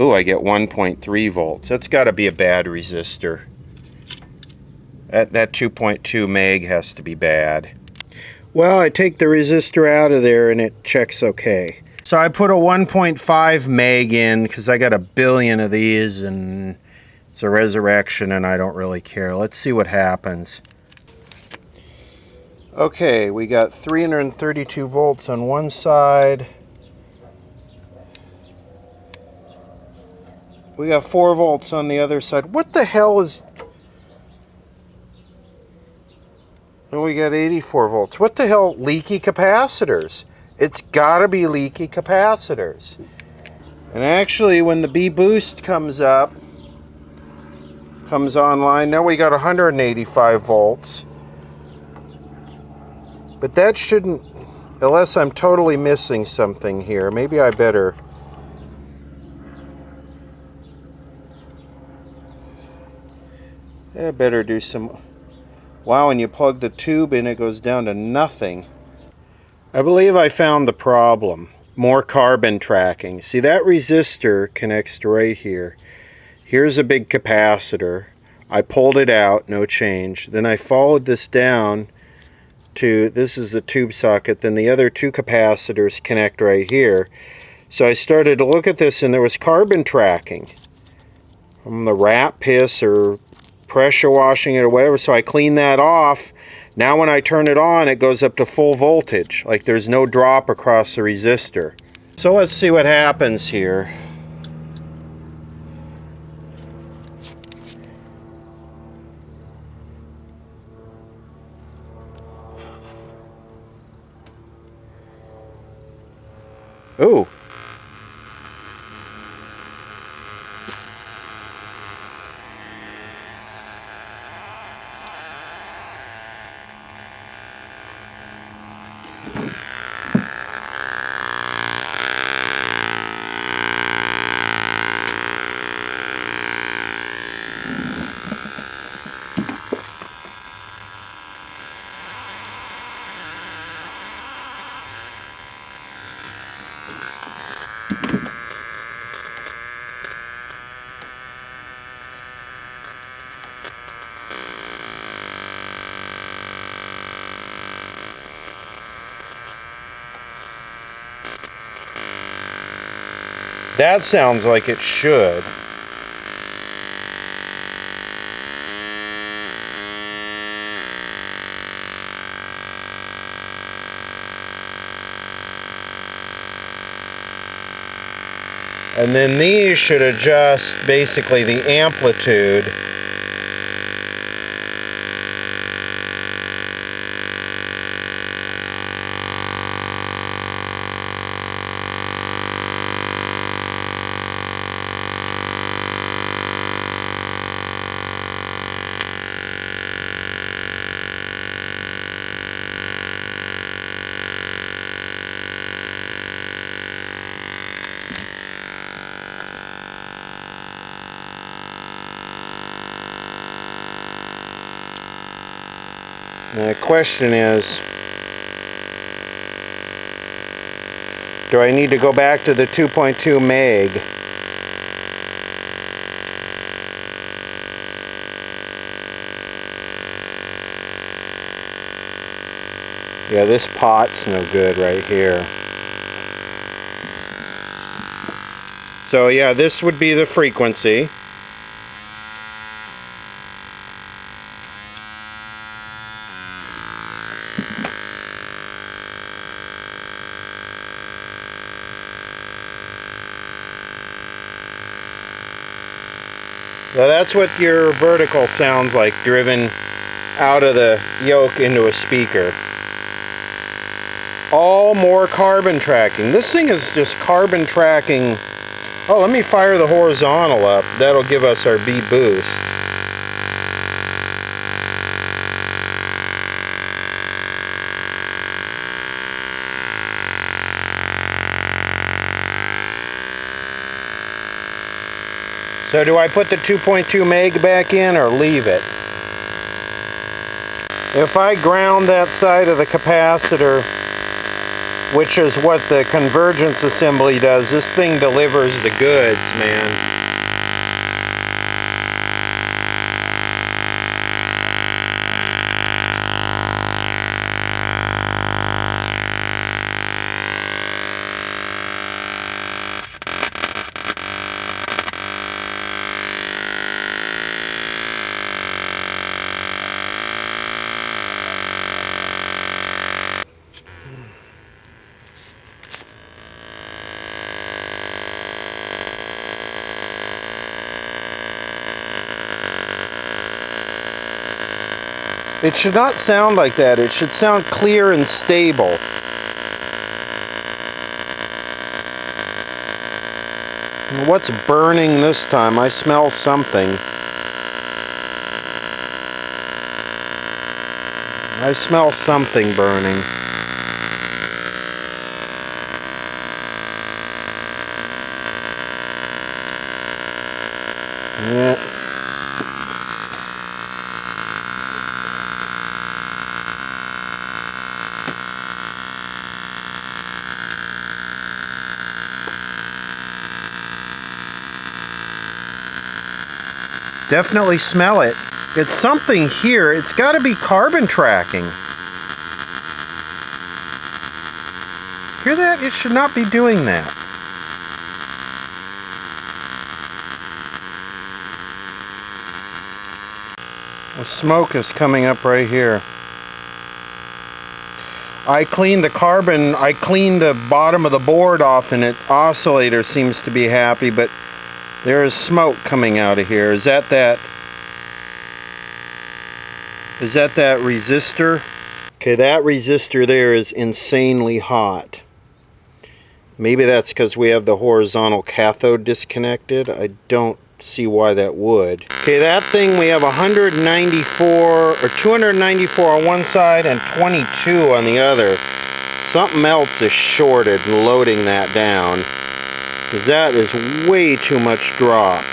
Ooh, I get 1.3 volts. That's got to be a bad resistor. That 2.2 meg has to be bad. Well, I take the resistor out of there and it checks okay. So I put a 1.5 meg in because I got a billion of these and it's a resurrection and I don't really care. Let's see what happens. Okay, we got 332 volts on one side. We got 4 volts on the other side. What the hell is... Oh, we got 84 volts. What the hell? Leaky capacitors. It's gotta be leaky capacitors. And actually, when the B boost comes online, now we got 185 volts. But that shouldn't, unless I'm totally missing something here. Maybe I better... I better do some... Wow, when you plug the tube in, it goes down to nothing. I believe I found the problem. More carbon tracking. See, that resistor connects to right here. Here's a big capacitor. I pulled it out, no change. Then I followed this down to, this is the tube socket, then the other 2 capacitors connect right here. So I started to look at this and there was carbon tracking from the rat piss or pressure washing it or whatever, so I cleaned that off. Now when I turn it on, it goes up to full voltage, like there's no drop across the resistor. So let's see what happens here. Ooh. That sounds like it should. And then these should adjust basically the amplitude. The question is, do I need to go back to the 2.2 meg? Yeah, this pot's no good right here. So yeah, this would be the frequency. Now that's what your vertical sounds like, driven out of the yoke into a speaker. All more carbon tracking. This thing is just carbon tracking. Oh, let me fire the horizontal up. That'll give us our B boost. So do I put the 2.2 meg back in or leave it? If I ground that side of the capacitor, which is what the convergence assembly does, this thing delivers the goods, man. It should not sound like that. It should sound clear and stable. What's burning this time? I smell something. I smell something burning. Yeah. Definitely smell it. It's something here. It's got to be carbon tracking. Hear that? It should not be doing that. The smoke is coming up right here. I cleaned the carbon, I cleaned the bottom of the board off, and the oscillator seems to be happy, but there is smoke coming out of here. Is that resistor? Okay, that resistor there is insanely hot. Maybe that's because we have the horizontal cathode disconnected. I don't see why that would. Okay, that thing, we have 194 or 294 on one side and 22 on the other. Something else is shorted and loading that down, because that is way too much drop.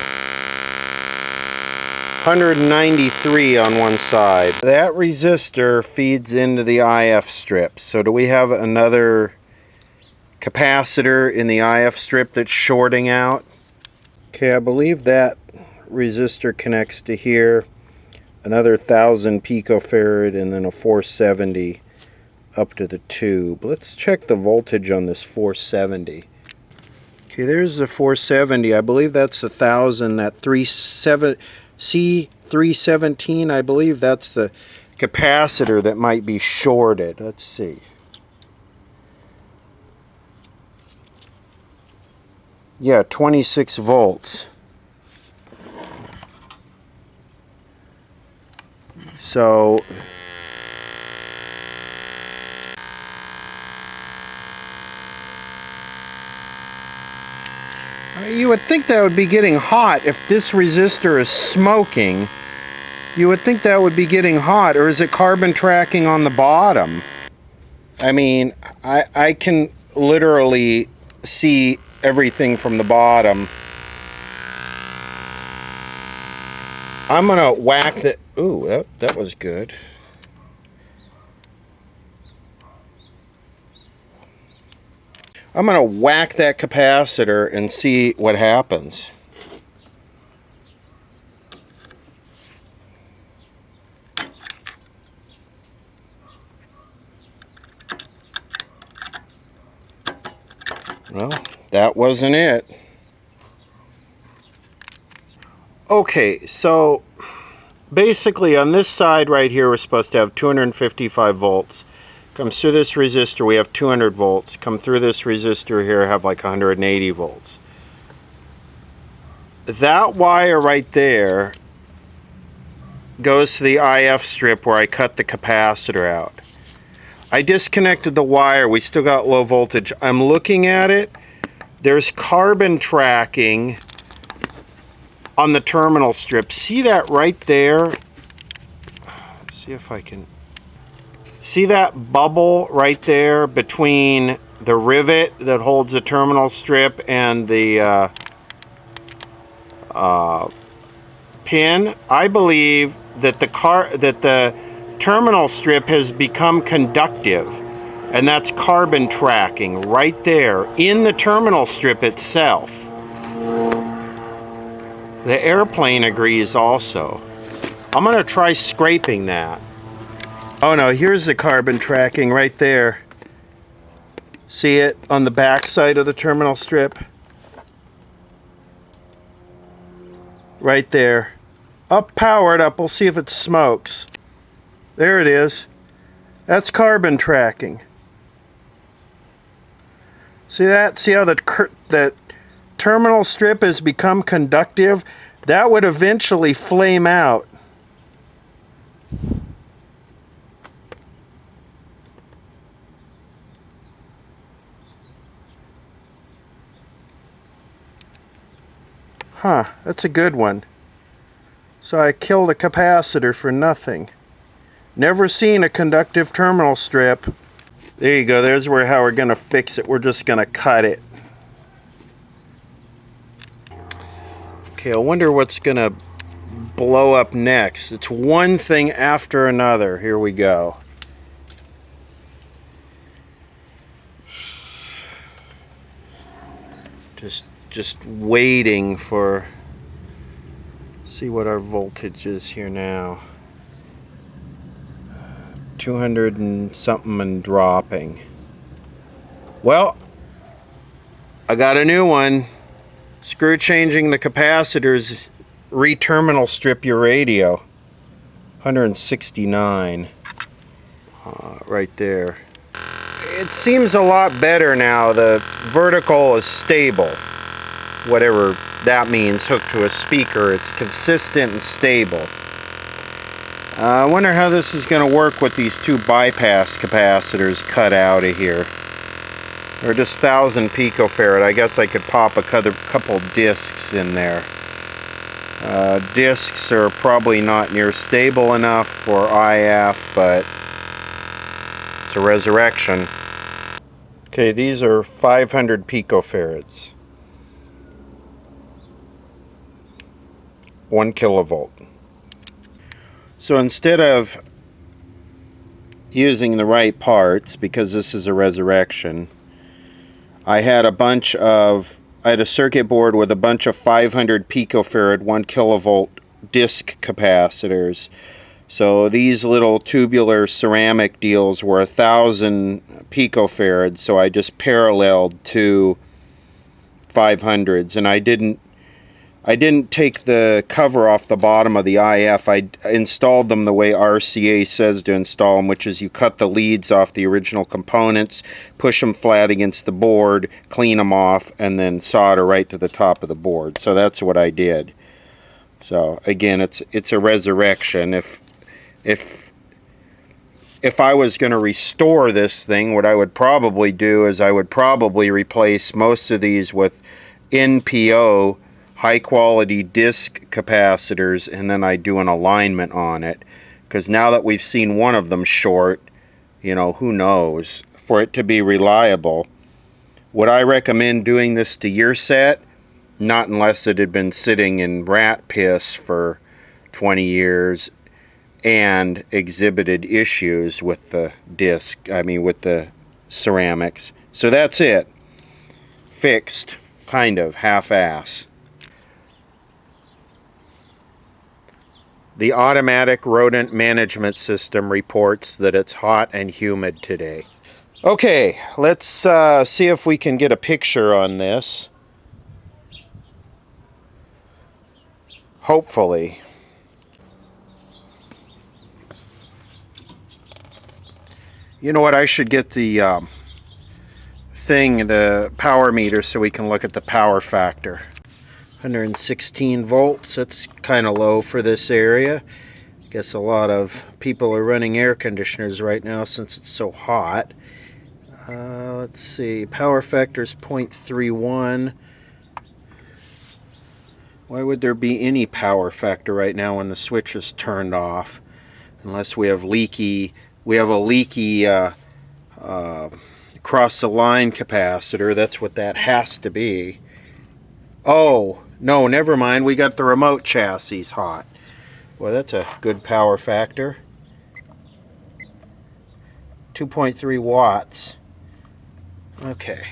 193 on one side. That resistor feeds into the IF strip. So do we have another capacitor in the IF strip that's shorting out? Okay, I believe that resistor connects to here. Another 1000 picofarad and then a 470 up to the tube. Let's check the voltage on this 470. Okay, there's the 470. I believe that's 1000. That C317, I believe that's the capacitor that might be shorted. Let's see. Yeah, 26 volts. So you would think that would be getting hot if this resistor is smoking. You would think that would be getting hot, or is it carbon tracking on the bottom? I mean, I can literally see everything from the bottom. I'm gonna whack the, ooh, that was good. I'm gonna whack that capacitor and see what happens. Well, that wasn't it. Okay, so basically on this side right here we're supposed to have 255 volts. Comes through this resistor, we have 200 volts. Come through this resistor here, have like 180 volts. That wire right there goes to the IF strip where I cut the capacitor out. I disconnected the wire, we still got low voltage. I'm looking at it, there's carbon tracking on the terminal strip. See that right there? Let's see if I can... See that bubble right there between the rivet that holds the terminal strip and the pin? I believe that the terminal strip has become conductive, and that's carbon tracking right there in the terminal strip itself. The airplane agrees also. I'm going to try scraping that. Oh no, here's the carbon tracking right there. See it on the back side of the terminal strip? Right there. Up, powered up, we'll see if it smokes. There it is. That's carbon tracking. See that? See how that terminal strip has become conductive? That would eventually flame out. Huh, that's a good one. So I killed a capacitor for nothing. Never seen a conductive terminal strip. There you go, there's how we're going to fix it. We're just going to cut it. Okay, I wonder what's going to blow up next. It's one thing after another. Here we go. Just waiting for... See what our voltage is here now. 200 and something and dropping. Well, I got a new one. Screw changing the capacitors. Re-terminal strip your radio. 169. Right there. It seems a lot better now. The vertical is stable. Whatever that means, hooked to a speaker. It's consistent and stable. I wonder how this is going to work with these two bypass capacitors cut out of here. They're just 1,000 picofarad. I guess I could pop a couple discs in there. Discs are probably not near stable enough for IF, but it's a resurrection. Okay, these are 500 picofarads. 1 kilovolt. So instead of using the right parts, because this is a resurrection, I had a circuit board with a bunch of 500 picofarad 1 kilovolt disc capacitors. So these little tubular ceramic deals were 1,000 picofarads, so I just paralleled two 500s, and I didn't take the cover off the bottom of the IF. I installed them the way RCA says to install them, which is you cut the leads off the original components, push them flat against the board, clean them off, and then solder right to the top of the board. So that's what I did. So again, it's a resurrection. If I was going to restore this thing, what I would probably do is I would probably replace most of these with NPO high quality disc capacitors, and then I do an alignment on it, because now that we've seen one of them short, you know, who knows, for it to be reliable. Would I recommend doing this to your set? Not unless it had been sitting in rat piss for 20 years and exhibited issues with the disc, with the ceramics. So that's it. Fixed, kind of, half-ass. The automatic rodent management system reports that it's hot and humid today. Okay, let's see if we can get a picture on this. Hopefully. You know what, I should get the the power meter, so we can look at the power factor. 116 volts, that's kind of low for this area. Guess a lot of people are running air conditioners right now since it's so hot. Let's see, power factor is 0.31. Why would there be any power factor right now when the switch is turned off? Unless we have a leaky across the line capacitor. That's what that has to be. Oh, no, never mind. We got the remote chassis hot. Well, that's a good power factor. 2.3 watts. Okay.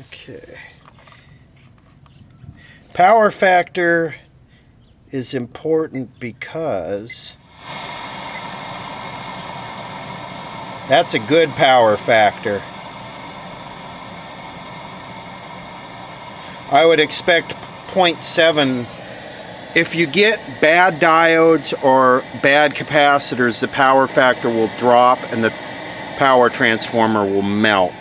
Okay. Power factor is important because that's a good power factor. I would expect 0.7. If you get bad diodes or bad capacitors, the power factor will drop and the power transformer will melt.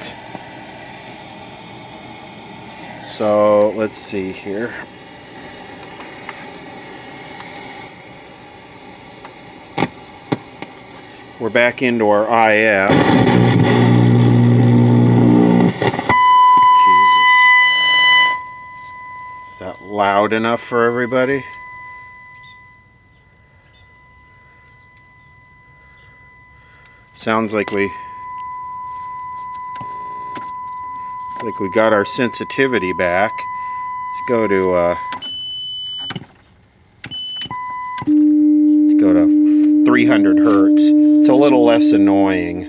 So let's see here. We're back into our IF. Jesus. Is that loud enough for everybody? Sounds like we got our sensitivity back. Let's go to 300 hertz. It's a little less annoying.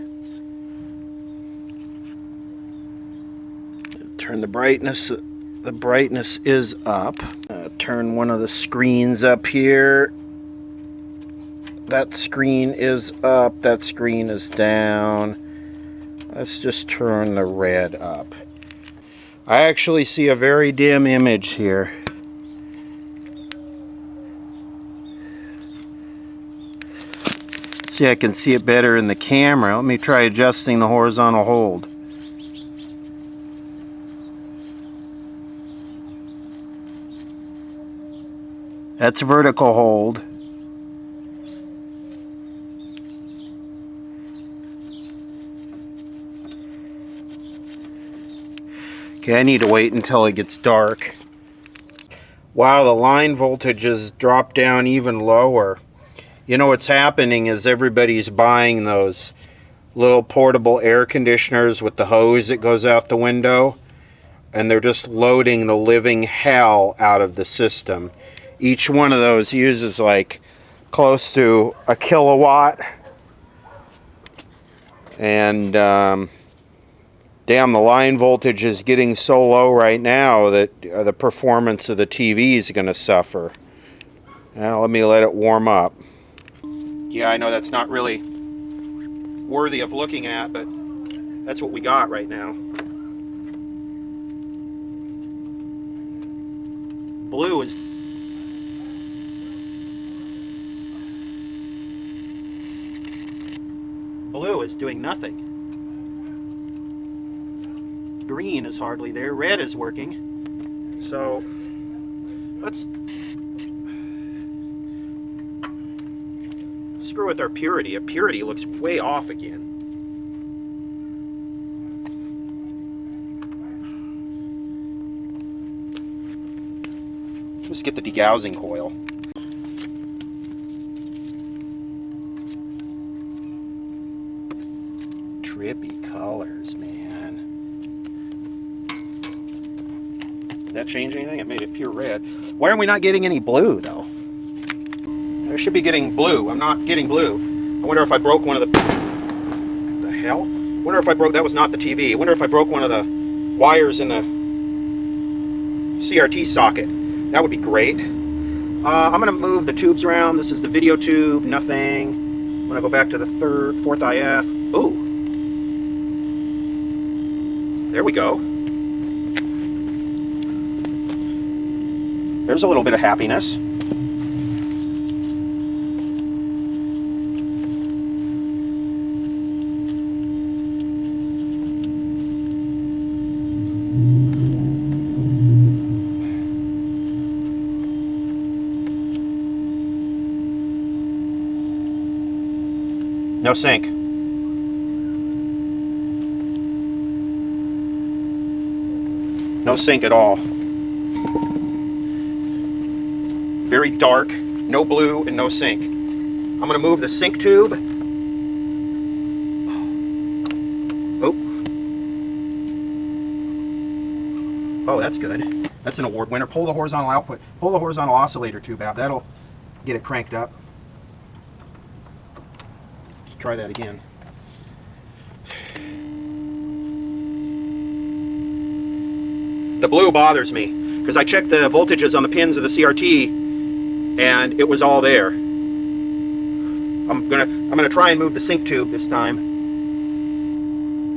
Turn the brightness. The brightness is up. Turn one of the screens up here. That screen is up. That screen is down. Let's just turn the red up. I actually see a very dim image here. See, I can see it better in the camera. Let me try adjusting the horizontal hold. That's vertical hold. Okay, I need to wait until it gets dark. Wow, the line voltage has dropped down even lower. You know what's happening is everybody's buying those little portable air conditioners with the hose that goes out the window, and they're just loading the living hell out of the system. Each one of those uses like close to a kilowatt, and damn, the line voltage is getting so low right now that the performance of the TV is going to suffer. Now let me let it warm up. Yeah, I know that's not really worthy of looking at, but that's what we got right now. Blue is... Blue is doing nothing. Green is hardly there. Red is working. So let's screw with our purity. Our purity looks way off again. Just get the degaussing coil. Trippy colors, man. Did that change anything? It made it pure red. Why are we not getting any blue, though? I should be getting blue. I'm not getting blue. I wonder if I broke one of the... The hell? I wonder if I broke... That was not the TV. I wonder if I broke one of the wires in the CRT socket. That would be great. I'm going to move the tubes around. This is the video tube, nothing. I'm going to go back to the fourth IF. Ooh. There we go. There's a little bit of happiness. No sync. No sync at all. Very dark, no blue, and no sync. I'm going to move the sync tube. Oh. Oh, that's good. That's an award winner. Pull the horizontal output. Pull the horizontal oscillator tube out. That'll get it cranked up. Let's try that again. The blue bothers me because I checked the voltages on the pins of the CRT and it was all there. I'm gonna try and move the sync tube this time.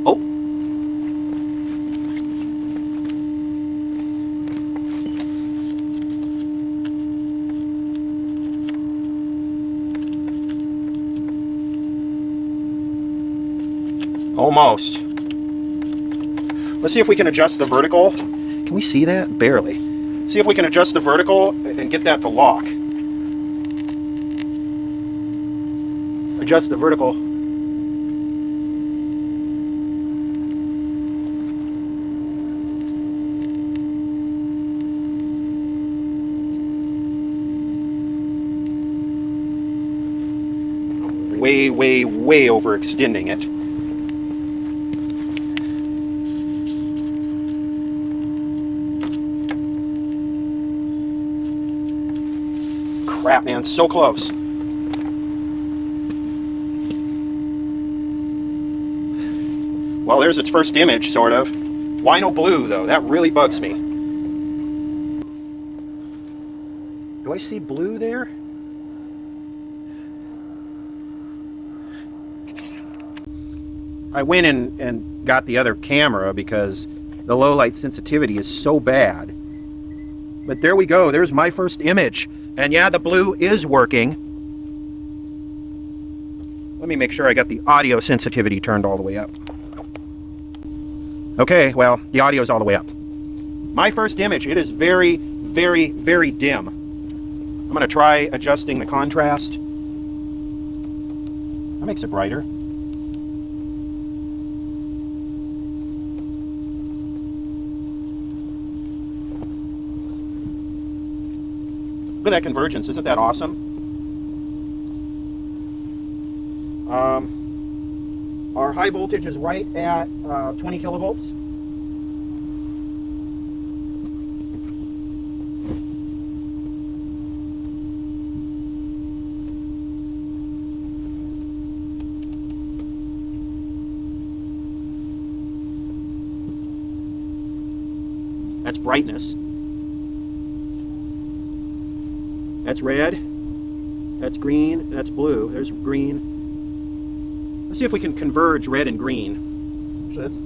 Oh. Almost. Let's see if we can adjust the vertical. Can we see that? Barely. See if we can adjust the vertical and get that to lock. Adjust the vertical. Way, way, way overextending it. Crap, man, so close. Well, there's its first image, sort of. Why no blue, though? That really bugs me. Do I see blue there? I went in and got the other camera because the low light sensitivity is so bad. But there we go, there's my first image. And yeah, the blue is working. Let me make sure I got the audio sensitivity turned all the way up. Okay, well, the audio is all the way up. My first image, it is very, very, very dim. I'm going to try adjusting the contrast. That makes it brighter. Look at that convergence. Isn't that awesome? Our high voltage is right at 20 kilovolts. That's brightness. That's red, that's green, that's blue, there's green. Let's see if we can converge red and green. So let's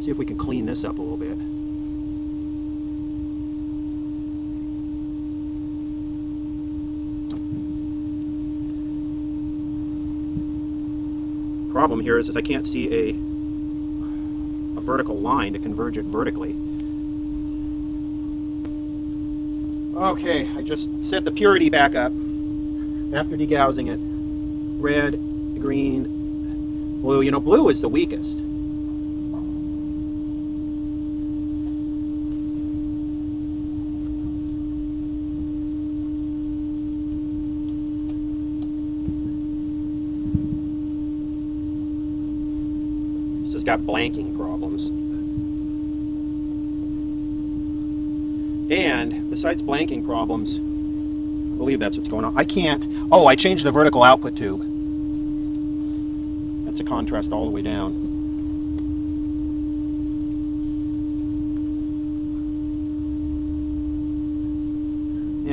see if we can clean this up a little bit. Problem here is I can't see a vertical line to converge it vertically. Okay, I just set the purity back up after degaussing it. Red, green, blue. You know, blue is the weakest. This has got blanking problems. And besides blanking problems, I believe that's what's going on. I can't. Oh, I changed the vertical output tube. That's a contrast all the way down.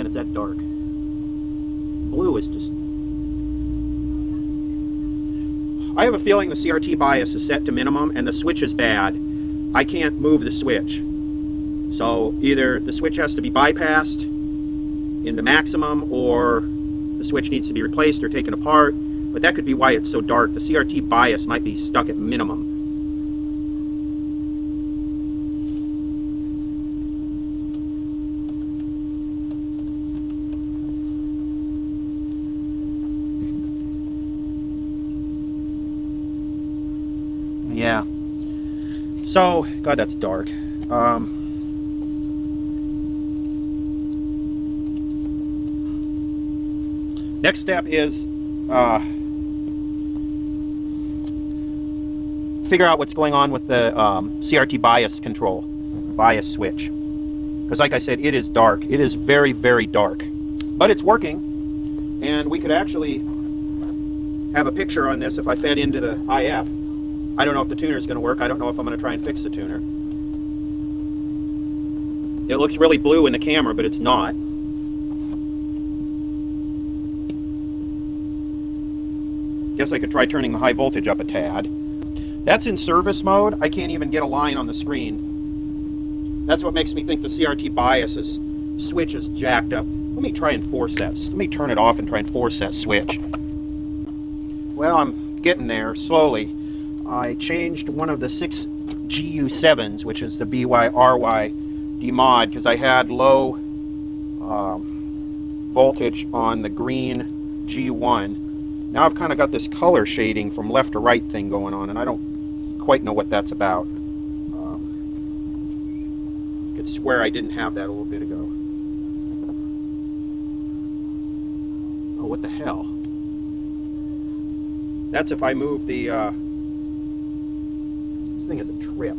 is that dark. Blue is just... I have a feeling the CRT bias is set to minimum and the switch is bad. I can't move the switch. So either the switch has to be bypassed into maximum, or the switch needs to be replaced or taken apart. But that could be why it's so dark. The CRT bias might be stuck at minimum. Yeah. So, God, that's dark. Next step is figure out what's going on with the CRT bias control, bias switch. Because like I said, it is dark. It is very, very dark. But it's working. And we could actually have a picture on this if I fed into the IF. I don't know if the tuner is going to work. I don't know if I'm going to try and fix the tuner. It looks really blue in the camera, but it's not. Guess I could try turning the high voltage up a tad. That's in service mode. I can't even get a line on the screen. That's what makes me think the CRT bias switch is jacked up. Let me try and force that. Let me turn it off and try and force that switch. Well, I'm getting there slowly. I changed one of the 6 GU7s, which is the BYRY demod, because I had low voltage on the green G1. Now I've kind of got this color shading from left to right thing going on, and I don't quite know what that's about. I could swear I didn't have that a little bit ago. Oh, what the hell? That's if I move the... This thing is a trip.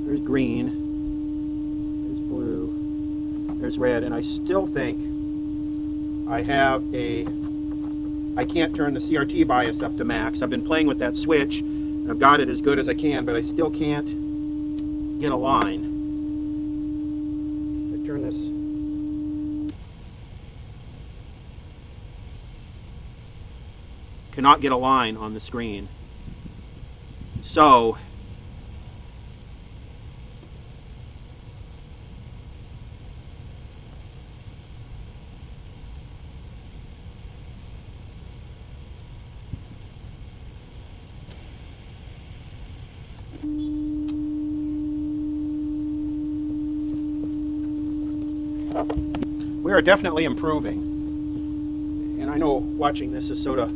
There's green. There's blue. There's red. And I still think I have a... I can't turn the CRT bias up to max. I've been playing with that switch. And I've got it as good as I can, but I still can't get a line. I turn this... Cannot get a line on the screen. So we are definitely improving. And I know watching this is sort of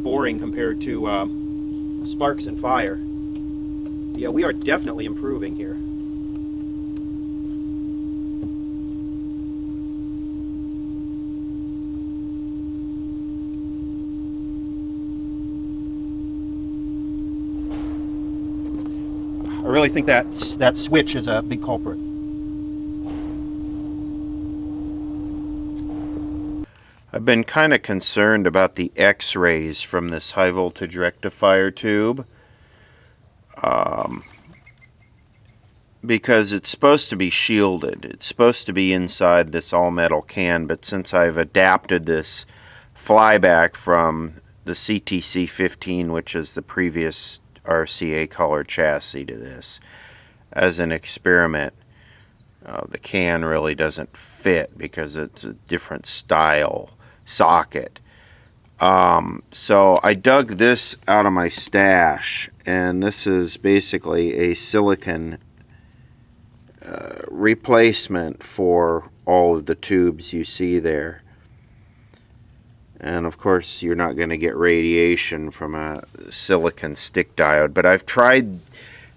boring compared to sparks and fire. Yeah, we are definitely improving here. I really think that switch is a big culprit. I've been kind of concerned about the X-rays from this high voltage rectifier tube because it's supposed to be shielded. It's supposed to be inside this all-metal can, but since I've adapted this flyback from the CTC16, which is the previous RCA color chassis, to this as an experiment, the can really doesn't fit because it's a different style socket. So I dug this out of my stash, and this is basically a silicon replacement for all of the tubes you see there. And of course you're not going to get radiation from a silicon stick diode, but I've tried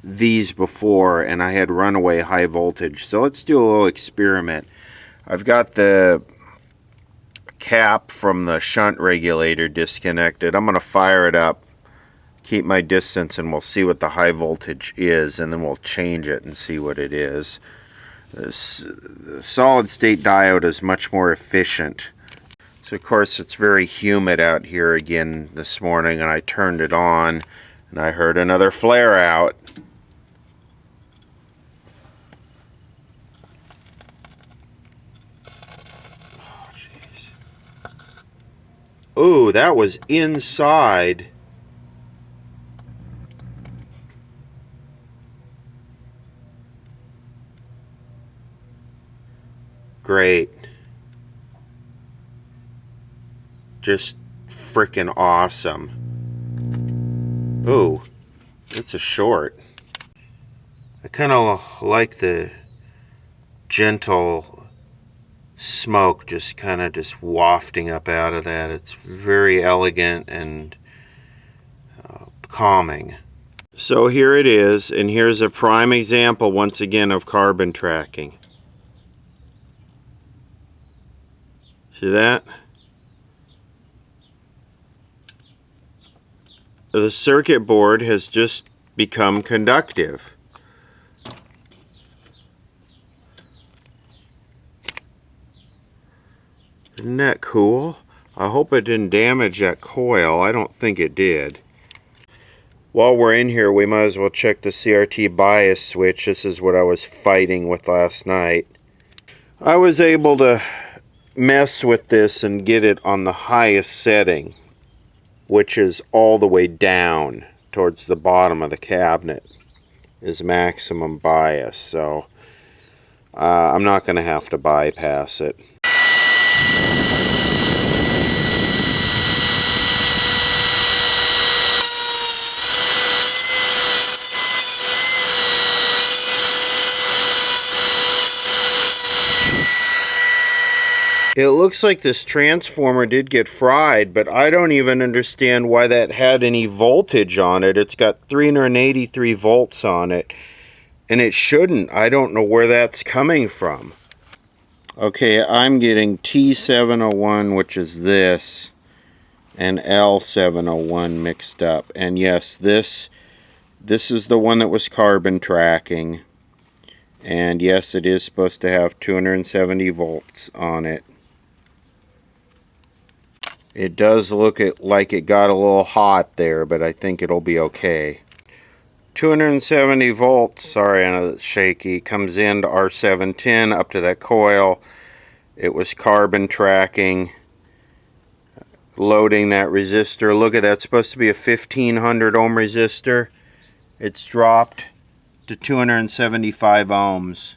these before and I had runaway high voltage. So let's do a little experiment. I've got the cap from the shunt regulator disconnected. I'm going to fire it up, keep my distance, and we'll see what the high voltage is, and then we'll change it and see what it is. The solid state diode is much more efficient So of course it's very humid out here again this morning, and I turned it on and I heard another flare out. Oh jeez. Ooh, that was inside. Great. Just freaking awesome. Ooh, it's a short. I kind of like the gentle smoke just kind of just wafting up out of that. It's very elegant and calming. So here it is, and here's a prime example once again of carbon tracking. See that? The circuit board has just become conductive. Isn't that cool? I hope it didn't damage that coil. I don't think it did. While we're in here, we might as well check the Crt bias switch. This is what I was fighting with last night. I was able to mess with this and get it on the highest setting, which is all the way down towards the bottom of the cabinet, is maximum bias. So I'm not going to have to bypass it. It looks like this transformer did get fried, but I don't even understand why that had any voltage on it. It's got 383 volts on it, and it shouldn't. I don't know where that's coming from. Okay, I'm getting T701, which is this, and L701 mixed up. And yes, this is the one that was carbon tracking. And yes, it is supposed to have 270 volts on it. It does look like it got a little hot there, but I think it'll be okay. 270 volts, sorry I know that's shaky, comes into R710 up to that coil. It was carbon tracking, loading that resistor. Look at that, it's supposed to be a 1500 ohm resistor. It's dropped to 275 ohms.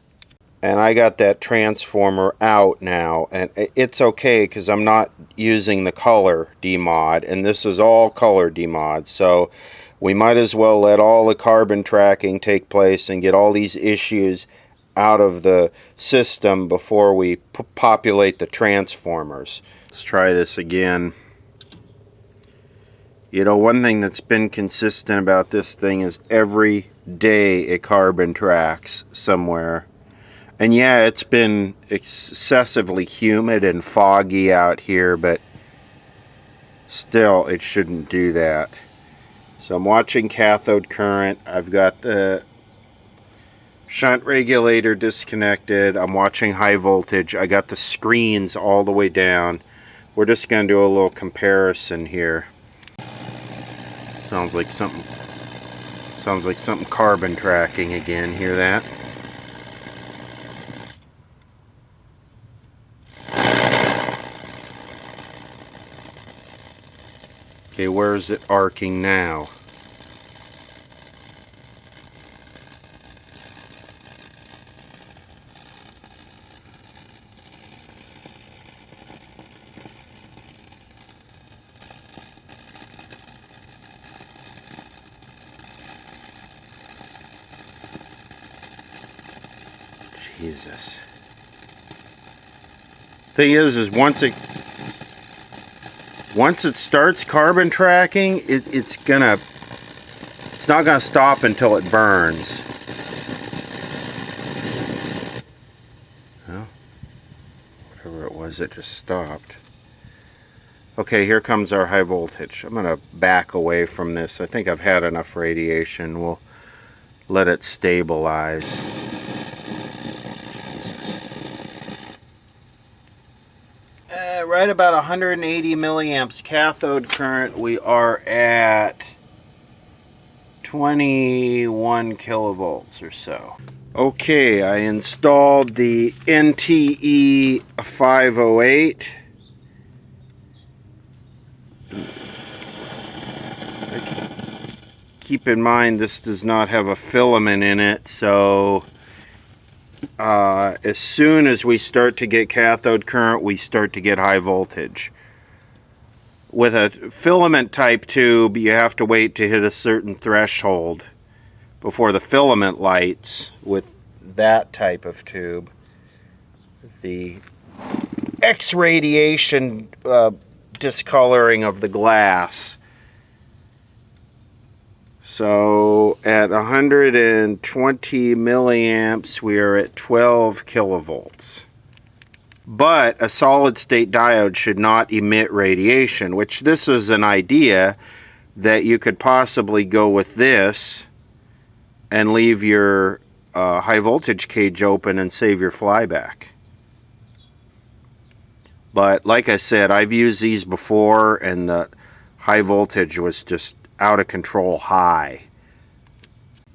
And I got that transformer out now, and it's okay because I'm not using the color demod, and this is all color demod, so we might as well let all the carbon tracking take place and get all these issues out of the system before we populate the transformers. Let's try this again. You know, one thing that's been consistent about this thing is every day it carbon tracks somewhere. And yeah, it's been excessively humid and foggy out here, but still, it shouldn't do that. So I'm watching cathode current. I've got the shunt regulator disconnected. I'm watching high voltage. I got the screens all the way down. We're just going to do a little comparison here. Sounds like something carbon tracking again. Hear that? Okay, where is it arcing now? Jesus. Thing is once it starts carbon tracking, it's not gonna stop until it burns. Well, whatever it was, it just stopped. Okay, here comes our high voltage. I'm gonna back away from this. I think I've had enough radiation. We'll let it stabilize. right about 180 milliamps cathode current. We are at 21 kilovolts or so. Okay, I installed the NTE 508. Keep in mind this does not have a filament in it, so as soon as we start to get cathode current, we start to get high voltage. With a filament type tube, you have to wait to hit a certain threshold before the filament lights. With that type of tube, the X radiation discoloring of the glass. So at 120 milliamps, we are at 12 kilovolts. But a solid state diode should not emit radiation, which this is an idea that you could possibly go with this and leave your high voltage cage open and save your flyback. But like I said, I've used these before and the high voltage was just out of control high.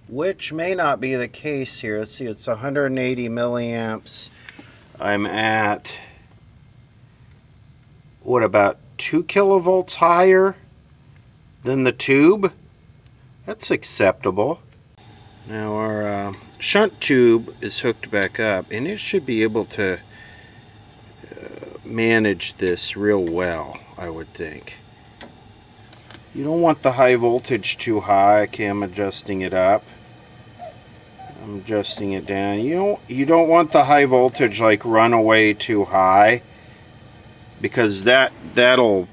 Which may not be the case here. Let's see, it's 180 milliamps. I'm at, what, about 2 kilovolts higher than the tube? That's acceptable. Now our shunt tube is hooked back up and it should be able to manage this real well, I would think. You don't want the high voltage too high. Okay, I'm adjusting it up. I'm adjusting it down. You don't want the high voltage like run away too high, because that'll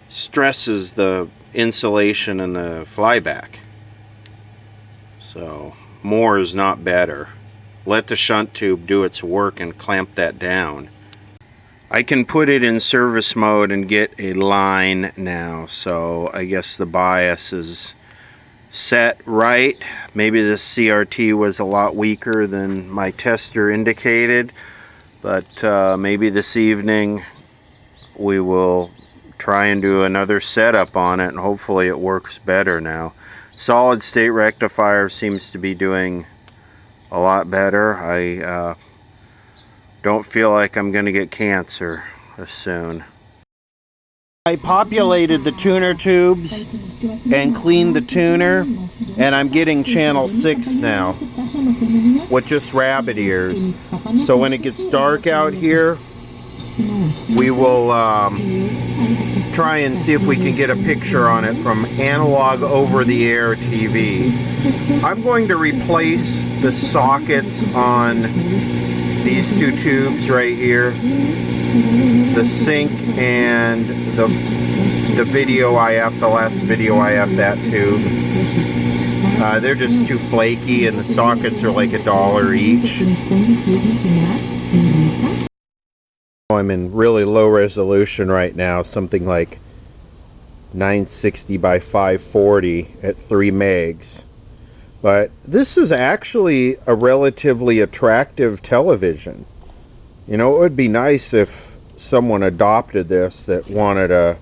stresses the insulation and the flyback. So more is not better. Let the shunt tube do its work and clamp that down. I can put it in service mode and get a line now, so I guess the bias is set right. Maybe the CRT was a lot weaker than my tester indicated, but maybe this evening we will try and do another setup on it and hopefully it works better now. Solid state rectifier seems to be doing a lot better. I don't feel like I'm going to get cancer soon. I populated the tuner tubes and cleaned the tuner, and I'm getting channel 6 now with just rabbit ears. So when it gets dark out here, we will try and see if we can get a picture on it from analog over-the-air TV. I'm going to replace the sockets on these two tubes right here, the sync and the video IF, the last video IF, that tube. They're just too flaky and the sockets are like $1 each. I'm in really low resolution right now, something like 960 by 540 at 3 megs. But this is actually a relatively attractive television. You know, it would be nice if someone adopted this that wanted a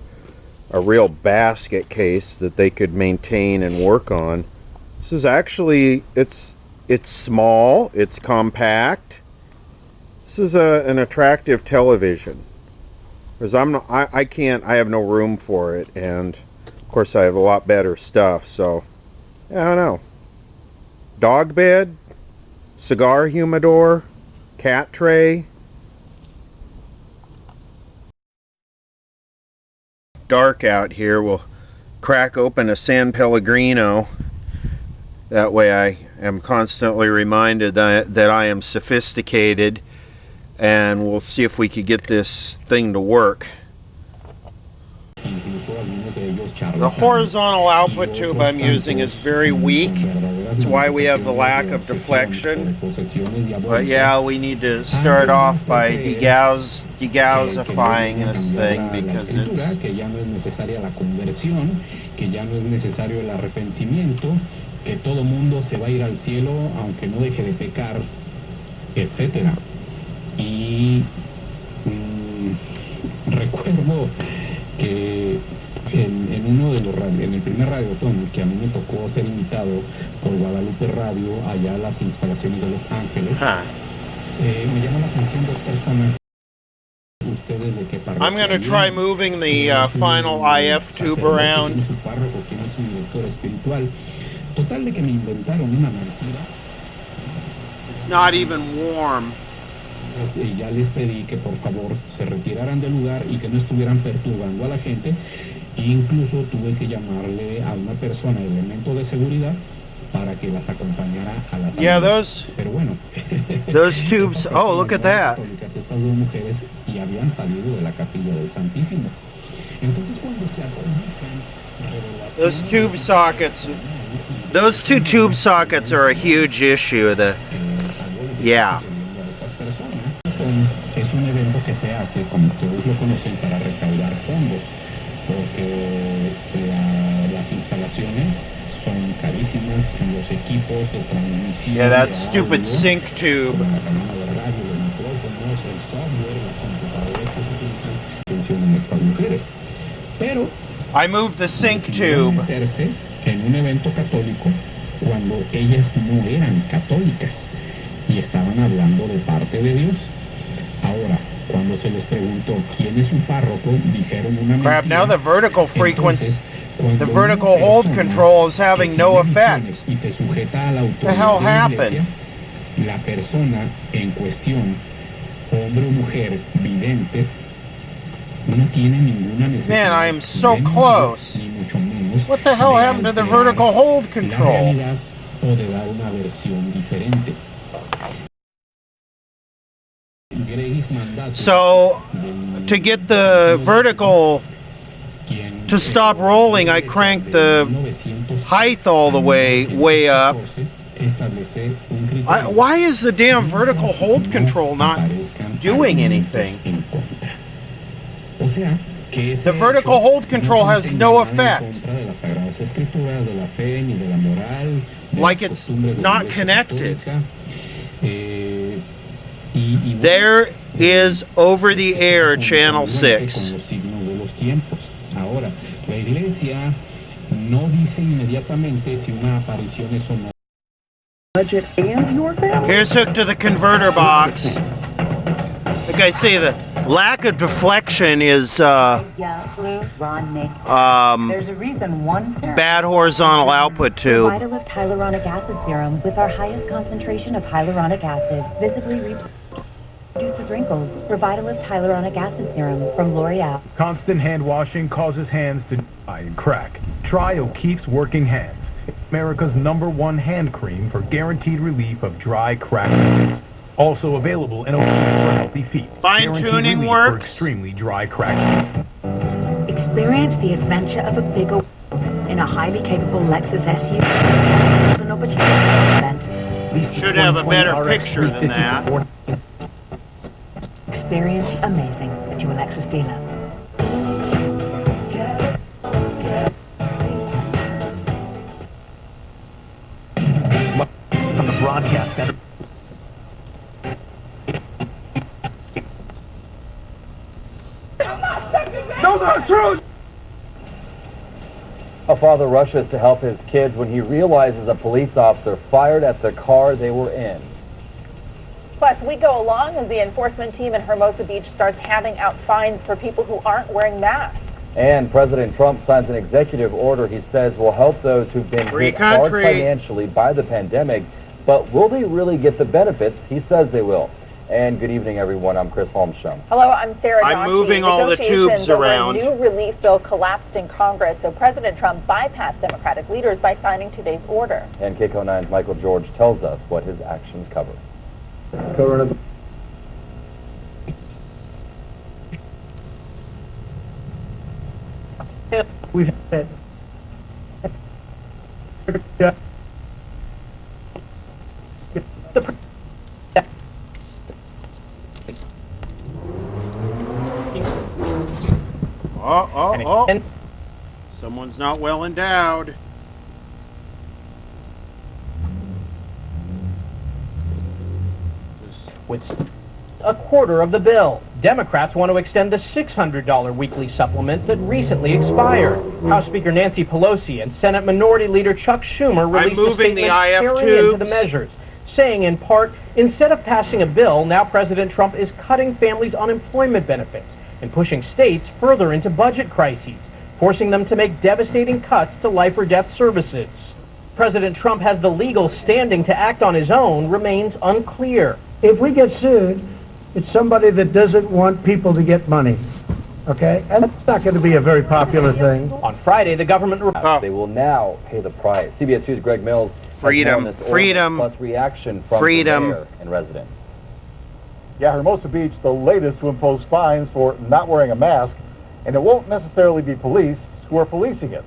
real basket case that they could maintain and work on. This is actually, it's small, it's compact. This is an attractive television. Because I have no room for it, and of course I have a lot better stuff, so I don't know. Dog bed, cigar humidor, cat tray. Dark out here, we'll crack open a San Pellegrino. That way I am constantly reminded that I am sophisticated, and we'll see if we could get this thing to work. The horizontal output tube I'm using is very weak. That's why we have the lack of deflection. But yeah, we need to start off by degausifying this thing because it's... que todo mundo se va a ir al cielo aunque no deje de pecar, etcétera. Y recuerdo que en uno de los en el primer radiotón que a mí me tocó ser invitado por Guadalupe Radio allá a las instalaciones de Los Ángeles, me llamó la atención dos personas. Ustedes de qué I'm going to try moving the final IF tube around. ¿Quién es su párroco? ¿Quién es su director espiritual? Total de que me inventaron una mentira. It's not even warm. Pues, ya les pedí que por favor se retiraran del lugar y que no estuvieran perturbando a la gente. Incluso tuve que llamarle a una persona, elemento de seguridad, para que las acompañara a las Yeah, aulas. Pero bueno, those tubes. Oh, look at that. Estas dos mujeres y habían salido de la capilla del Santísimo. Entonces cuando se comunican Those tube sockets. Those two tube sockets are a huge issue. Yeah. Es un evento que se hace, como todos lo conocen, para recaudar fondos, porque las instalaciones son carísimas, los equipos de transmisión. Yeah, that stupid sync tube. La cabina de radio, los micrófonos, el software, las computadoras que se utilizan, funcionan estas mujeres. Pero I moved the sync tube. Meterse en un evento católico cuando ellas no eran católicas y estaban hablando de parte de Dios. Ahora, cuando se les preguntó quién es su párroco, dijeron una mentira. Crap, now the vertical frequency, Entonces, the vertical hold control is having no effect. y se sujeta a la The hell autoridad de la happened? iglesia, la persona en cuestión, hombre o mujer vidente, no tiene ninguna necesidad. Man, I am so de close. ni mucho menos What the hell de happened to the alterar vertical hold la control? realidad o de dar una versión diferente. So, to get the vertical to stop rolling, I cranked the height all the way up. Why is the damn vertical hold control not doing anything? The vertical hold control has no effect. Like it's not connected. There is over-the-air channel 6. Ahora, la iglesia no dice inmediatamente si una aparición es o no. Budget and your family? Here's hooked to the converter box. Like I say, the lack of deflection is Ron, Nick. There's a reason one serum. bad horizontal output tube. Vitalift hyaluronic acid serum with our highest concentration of hyaluronic acid visibly reduces wrinkles. Revitalift hyaluronic acid serum from L'Oreal. Constant hand washing causes hands to dry and crack. Try O'Keefe's Working Hands, America's #1 hand cream for guaranteed relief of dry, cracked hands. Also available in O'Keefe for healthy feet. Fine-tuning Guaranteed relief works. for extremely dry, cracked feet. Experience the adventure of a bigger in a highly capable Lexus SUV. An opportunity event. Should have a better picture than that. Experience amazing at your Lexus dealer. From the broadcast center. Those are truth! A father rushes to help his kids when he realizes a police officer fired at the car they were in. Plus, we go along as the enforcement team in Hermosa Beach starts handing out fines for people who aren't wearing masks. And President Trump signs an executive order he says will help those who've been Free hit hard country. financially by the pandemic. But will they really get the benefits he says they will? And good evening, everyone. I'm Chris Holmstrom. Hello, I'm Sarah I'm Donchie. moving all the Negotiations tubes over around. A new relief bill collapsed in Congress, so President Trump bypassed Democratic leaders by signing today's order. And KCO 9's Michael George tells us what his actions cover. We've had Oh. Someone's not well endowed. With a quarter of the bill. Democrats want to extend the $600 weekly supplement that recently expired. House Speaker Nancy Pelosi and Senate Minority Leader Chuck Schumer released a statement tearing into the measures, saying in part, instead of passing a bill, now President Trump is cutting families' unemployment benefits and pushing states further into budget crises, forcing them to make devastating cuts to life or death services. President Trump has the legal standing to act on his own remains unclear. If we get sued, it's somebody that doesn't want people to get money, okay? And it's not going to be a very popular thing. On Friday, the government... They will now pay the price. CBS 2's Greg Mills. Freedom, freedom, plus reaction from freedom. The mayor and residents. Yeah, Hermosa Beach, the latest to impose fines for not wearing a mask, and it won't necessarily be police who are policing it.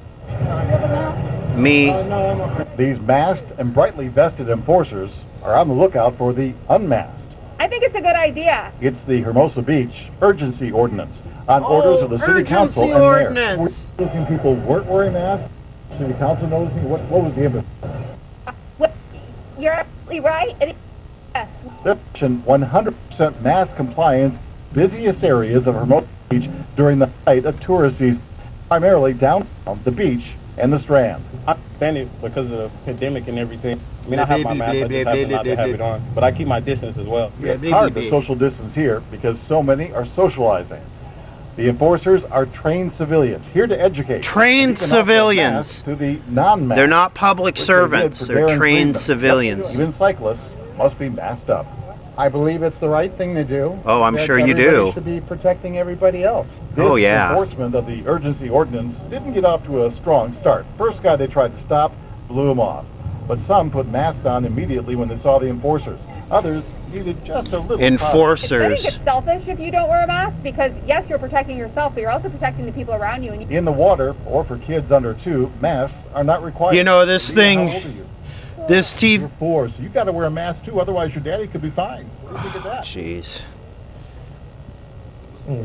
Me. These masked and brightly vested enforcers are on the lookout for the unmasked. I think it's a good idea. It's the Hermosa Beach Urgency Ordinance on orders of the City Council and Mayor. Noticing people weren't wearing masks, City Council noticing, what was the impetus? You're absolutely right. Yes. 100% mask compliance, busiest areas of Hermosa Beach during the height of tourist season, primarily downtown, the beach, and the Strand. I understand it because of the pandemic and everything. I mean, I have my mask, I just happen not to have it on. But I keep my distance as well. It's hard to social distance here because so many are socializing. The enforcers are trained civilians, here to educate. Trained civilians. To the non-masked. They're not public servants. They're trained civilians. Even cyclists must be masked up. I believe it's the right thing to do. Oh, I'm sure you do. Should be protecting everybody else. Oh, yeah. Enforcement of the urgency ordinance didn't get off to a strong start. First guy they tried to stop blew him off. But some put masks on immediately when they saw the enforcers. Others needed just a little enforcers. I think it's selfish if you don't wear a mask because, yes, you're protecting yourself, but you're also protecting the people around you. In the water, or for kids under 2, masks are not required. You know, this thing, how old are you? this TV... You're 4, so you've got to wear a mask too, otherwise your daddy could be fined. What do you think of that? Jeez.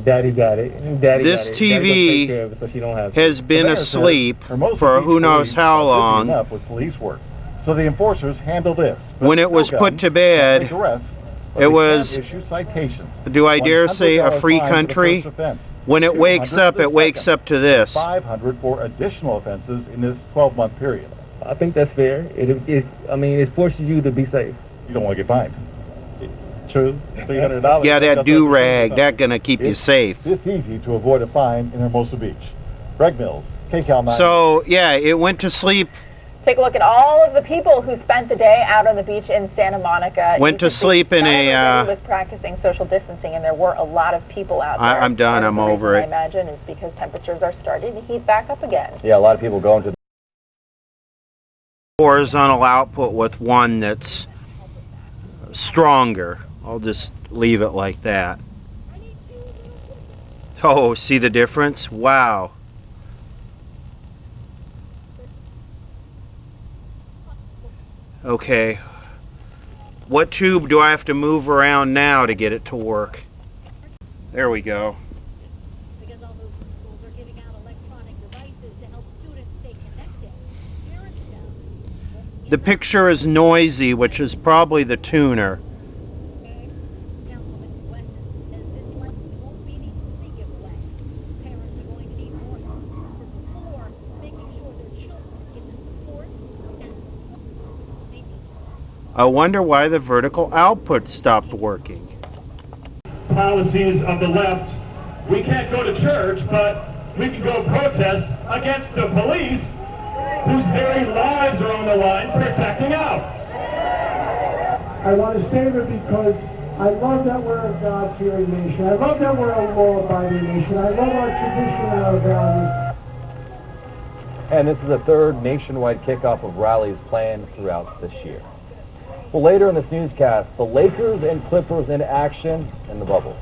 Daddy got it. Daddy this got it. TV Daddy so she don't have has been asleep for who knows how long. Enough with police work. So the enforcers handle this. When it was put to bed, it was, issue citations. do I dare say, a free country? When it wakes up to this. 500 for additional offenses in this 12-month period. I think that's fair. It forces you to be safe. You don't want to get fined. True. $300. Yeah, that do-rag, that's gonna keep you safe. It's easy to avoid a fine in Hermosa Beach. Greg Mills, KCAL 9. So, yeah, it went to sleep. Take a look at all of the people who spent the day out on the beach in Santa Monica. Went to sleep in a... was practicing social distancing, and there were a lot of people out there. I'm done. I'm over it. I imagine it's because temperatures are starting to heat back up again. Yeah, a lot of people going to... Horizontal output with one that's stronger. I'll just leave it like that. Oh, see the difference? Wow. Okay, what tube do I have to move around now to get it to work? There we go. Because all those schools are giving out electronic devices to help students stay connected. Parents know. The picture is noisy, which is probably the tuner. Councilman West says this lesson won't be the only giveaway. Parents are going to need more support before making sure their children get the support and they need. I wonder why the vertical output stopped working. Policies of the left. We can't go to church, but we can go protest against the police whose very lives are on the line protecting us. I want to save it because I love that we're a God-fearing nation. I love that we're a law-abiding nation. I love our tradition and our values. And this is the third nationwide kickoff of rallies planned throughout this year. Well, later in this newscast, the Lakers and Clippers in action in the bubble.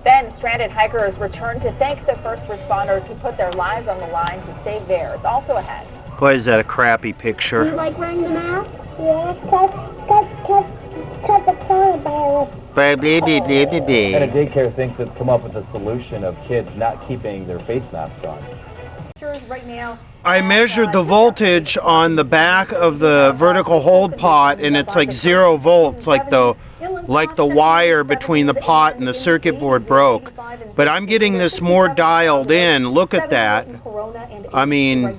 Then, stranded hikers return to thank the first responders who put their lives on the line to save theirs. Also ahead. Boy, is that a crappy picture. Do you like wearing the mask? Yeah, because the coronavirus. And a daycare thinks it's come up with a solution of kids not keeping their face masks on. Right now. I measured the voltage on the back of the vertical hold pot, and it's like 0 volts, like the like the wire between the pot and the circuit board broke. But I'm getting this more dialed in. Look at that. I mean,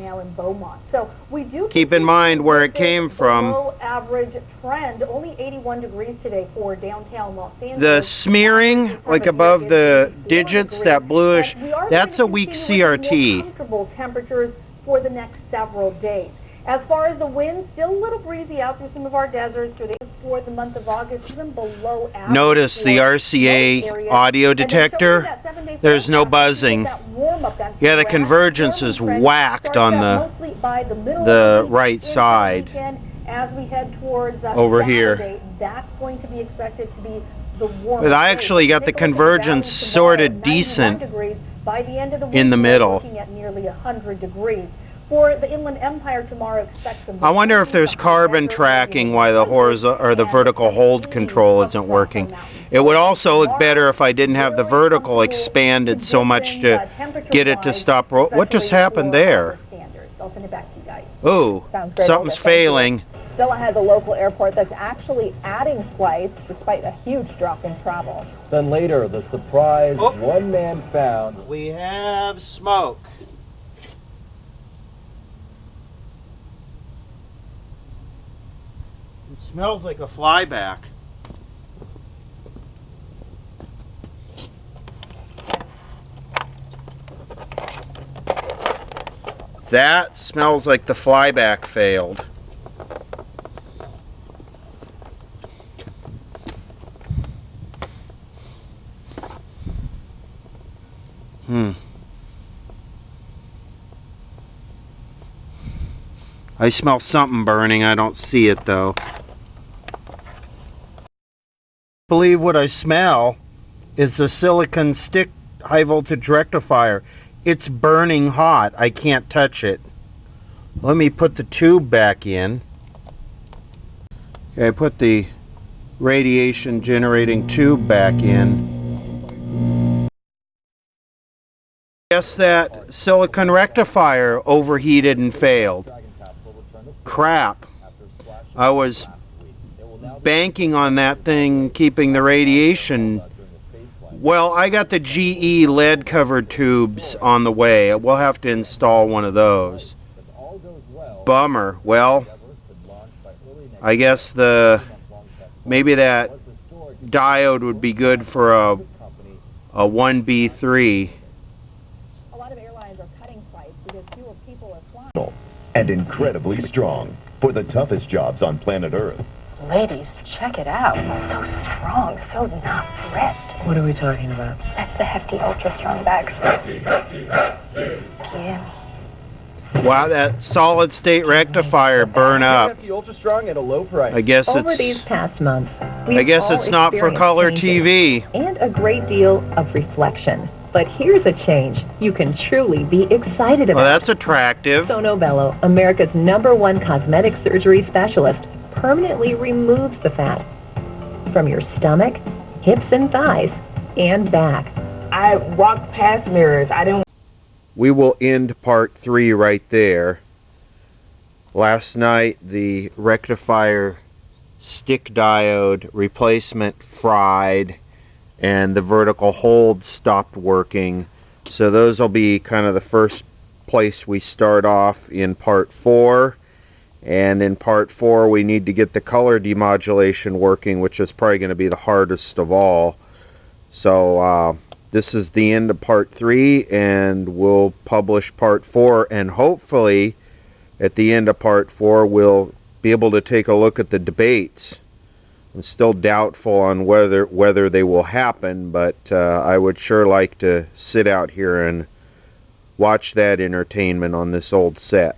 keep in mind where it came from. Below average trend, only 81 degrees today for downtown Los Angeles. The smearing, like above the digits, that bluish, that's a weak CRT. Comfortable temperatures for the next several days. As far as the wind, still a little breezy out through some of our deserts for the month of August, even below average. Notice the RCA audio detector. There's no buzzing. Yeah, the convergence is whacked on the right side. As we head towards over here. That's going to be expected to be the warmest. But I actually got the convergence sorted decent in the middle. Looking at nearly 100 degrees. For the Inland Empire tomorrow, expect some. I wonder if there's carbon tracking why the horizontal or the vertical hold control isn't working. It would also look better if I didn't have the vertical expanded so much to get it to stop. What just happened there? I'll send it back to you guys. Oh, something's failing. Still ahead, the local airport that's actually adding flights despite a huge drop in travel. Then later, the surprise one man found. We have smoke. It smells like a flyback. That smells like the flyback failed. I smell something burning. I don't see it though. Believe what I smell is the silicon stick high voltage rectifier. It's burning hot. I can't touch it. Let me put the tube back in. Okay, I put the radiation generating tube back in. Guess that silicon rectifier overheated and failed. Crap. I was banking on that thing keeping the radiation. Well, I got the GE lead covered tubes on the way. We'll have to install one of those. Bummer. Well, I guess maybe that diode would be good for a 1B3. A lot of airlines are cutting flights because fewer people are flying. And incredibly strong for the toughest jobs on planet Earth. Ladies, check it out. So strong, so not ripped. What are we talking about? That's the hefty, ultra-strong bag. Hefty. Yeah. Wow, that solid state rectifier burn up. Ultra-strong at a low price. I guess Over it's these past months, it's not for color TV. And a great deal of reflection. But here's a change you can truly be excited about. Well, that's attractive. Sono Bello, America's #1 cosmetic surgery specialist, permanently removes the fat from your stomach, hips and thighs, and back. I walk past mirrors. I don't. We will end part 3 right there. Last night, the rectifier stick diode replacement fried, and the vertical hold stopped working. So those will be kind of the first place we start off in part 4. And in part 4 we need to get the color demodulation working, which is probably going to be the hardest of all. So this is the end of part 3, and we'll publish part 4, and hopefully at the end of part 4 we'll be able to take a look at the debates. I'm still doubtful on whether they will happen, but I would sure like to sit out here and watch that entertainment on this old set.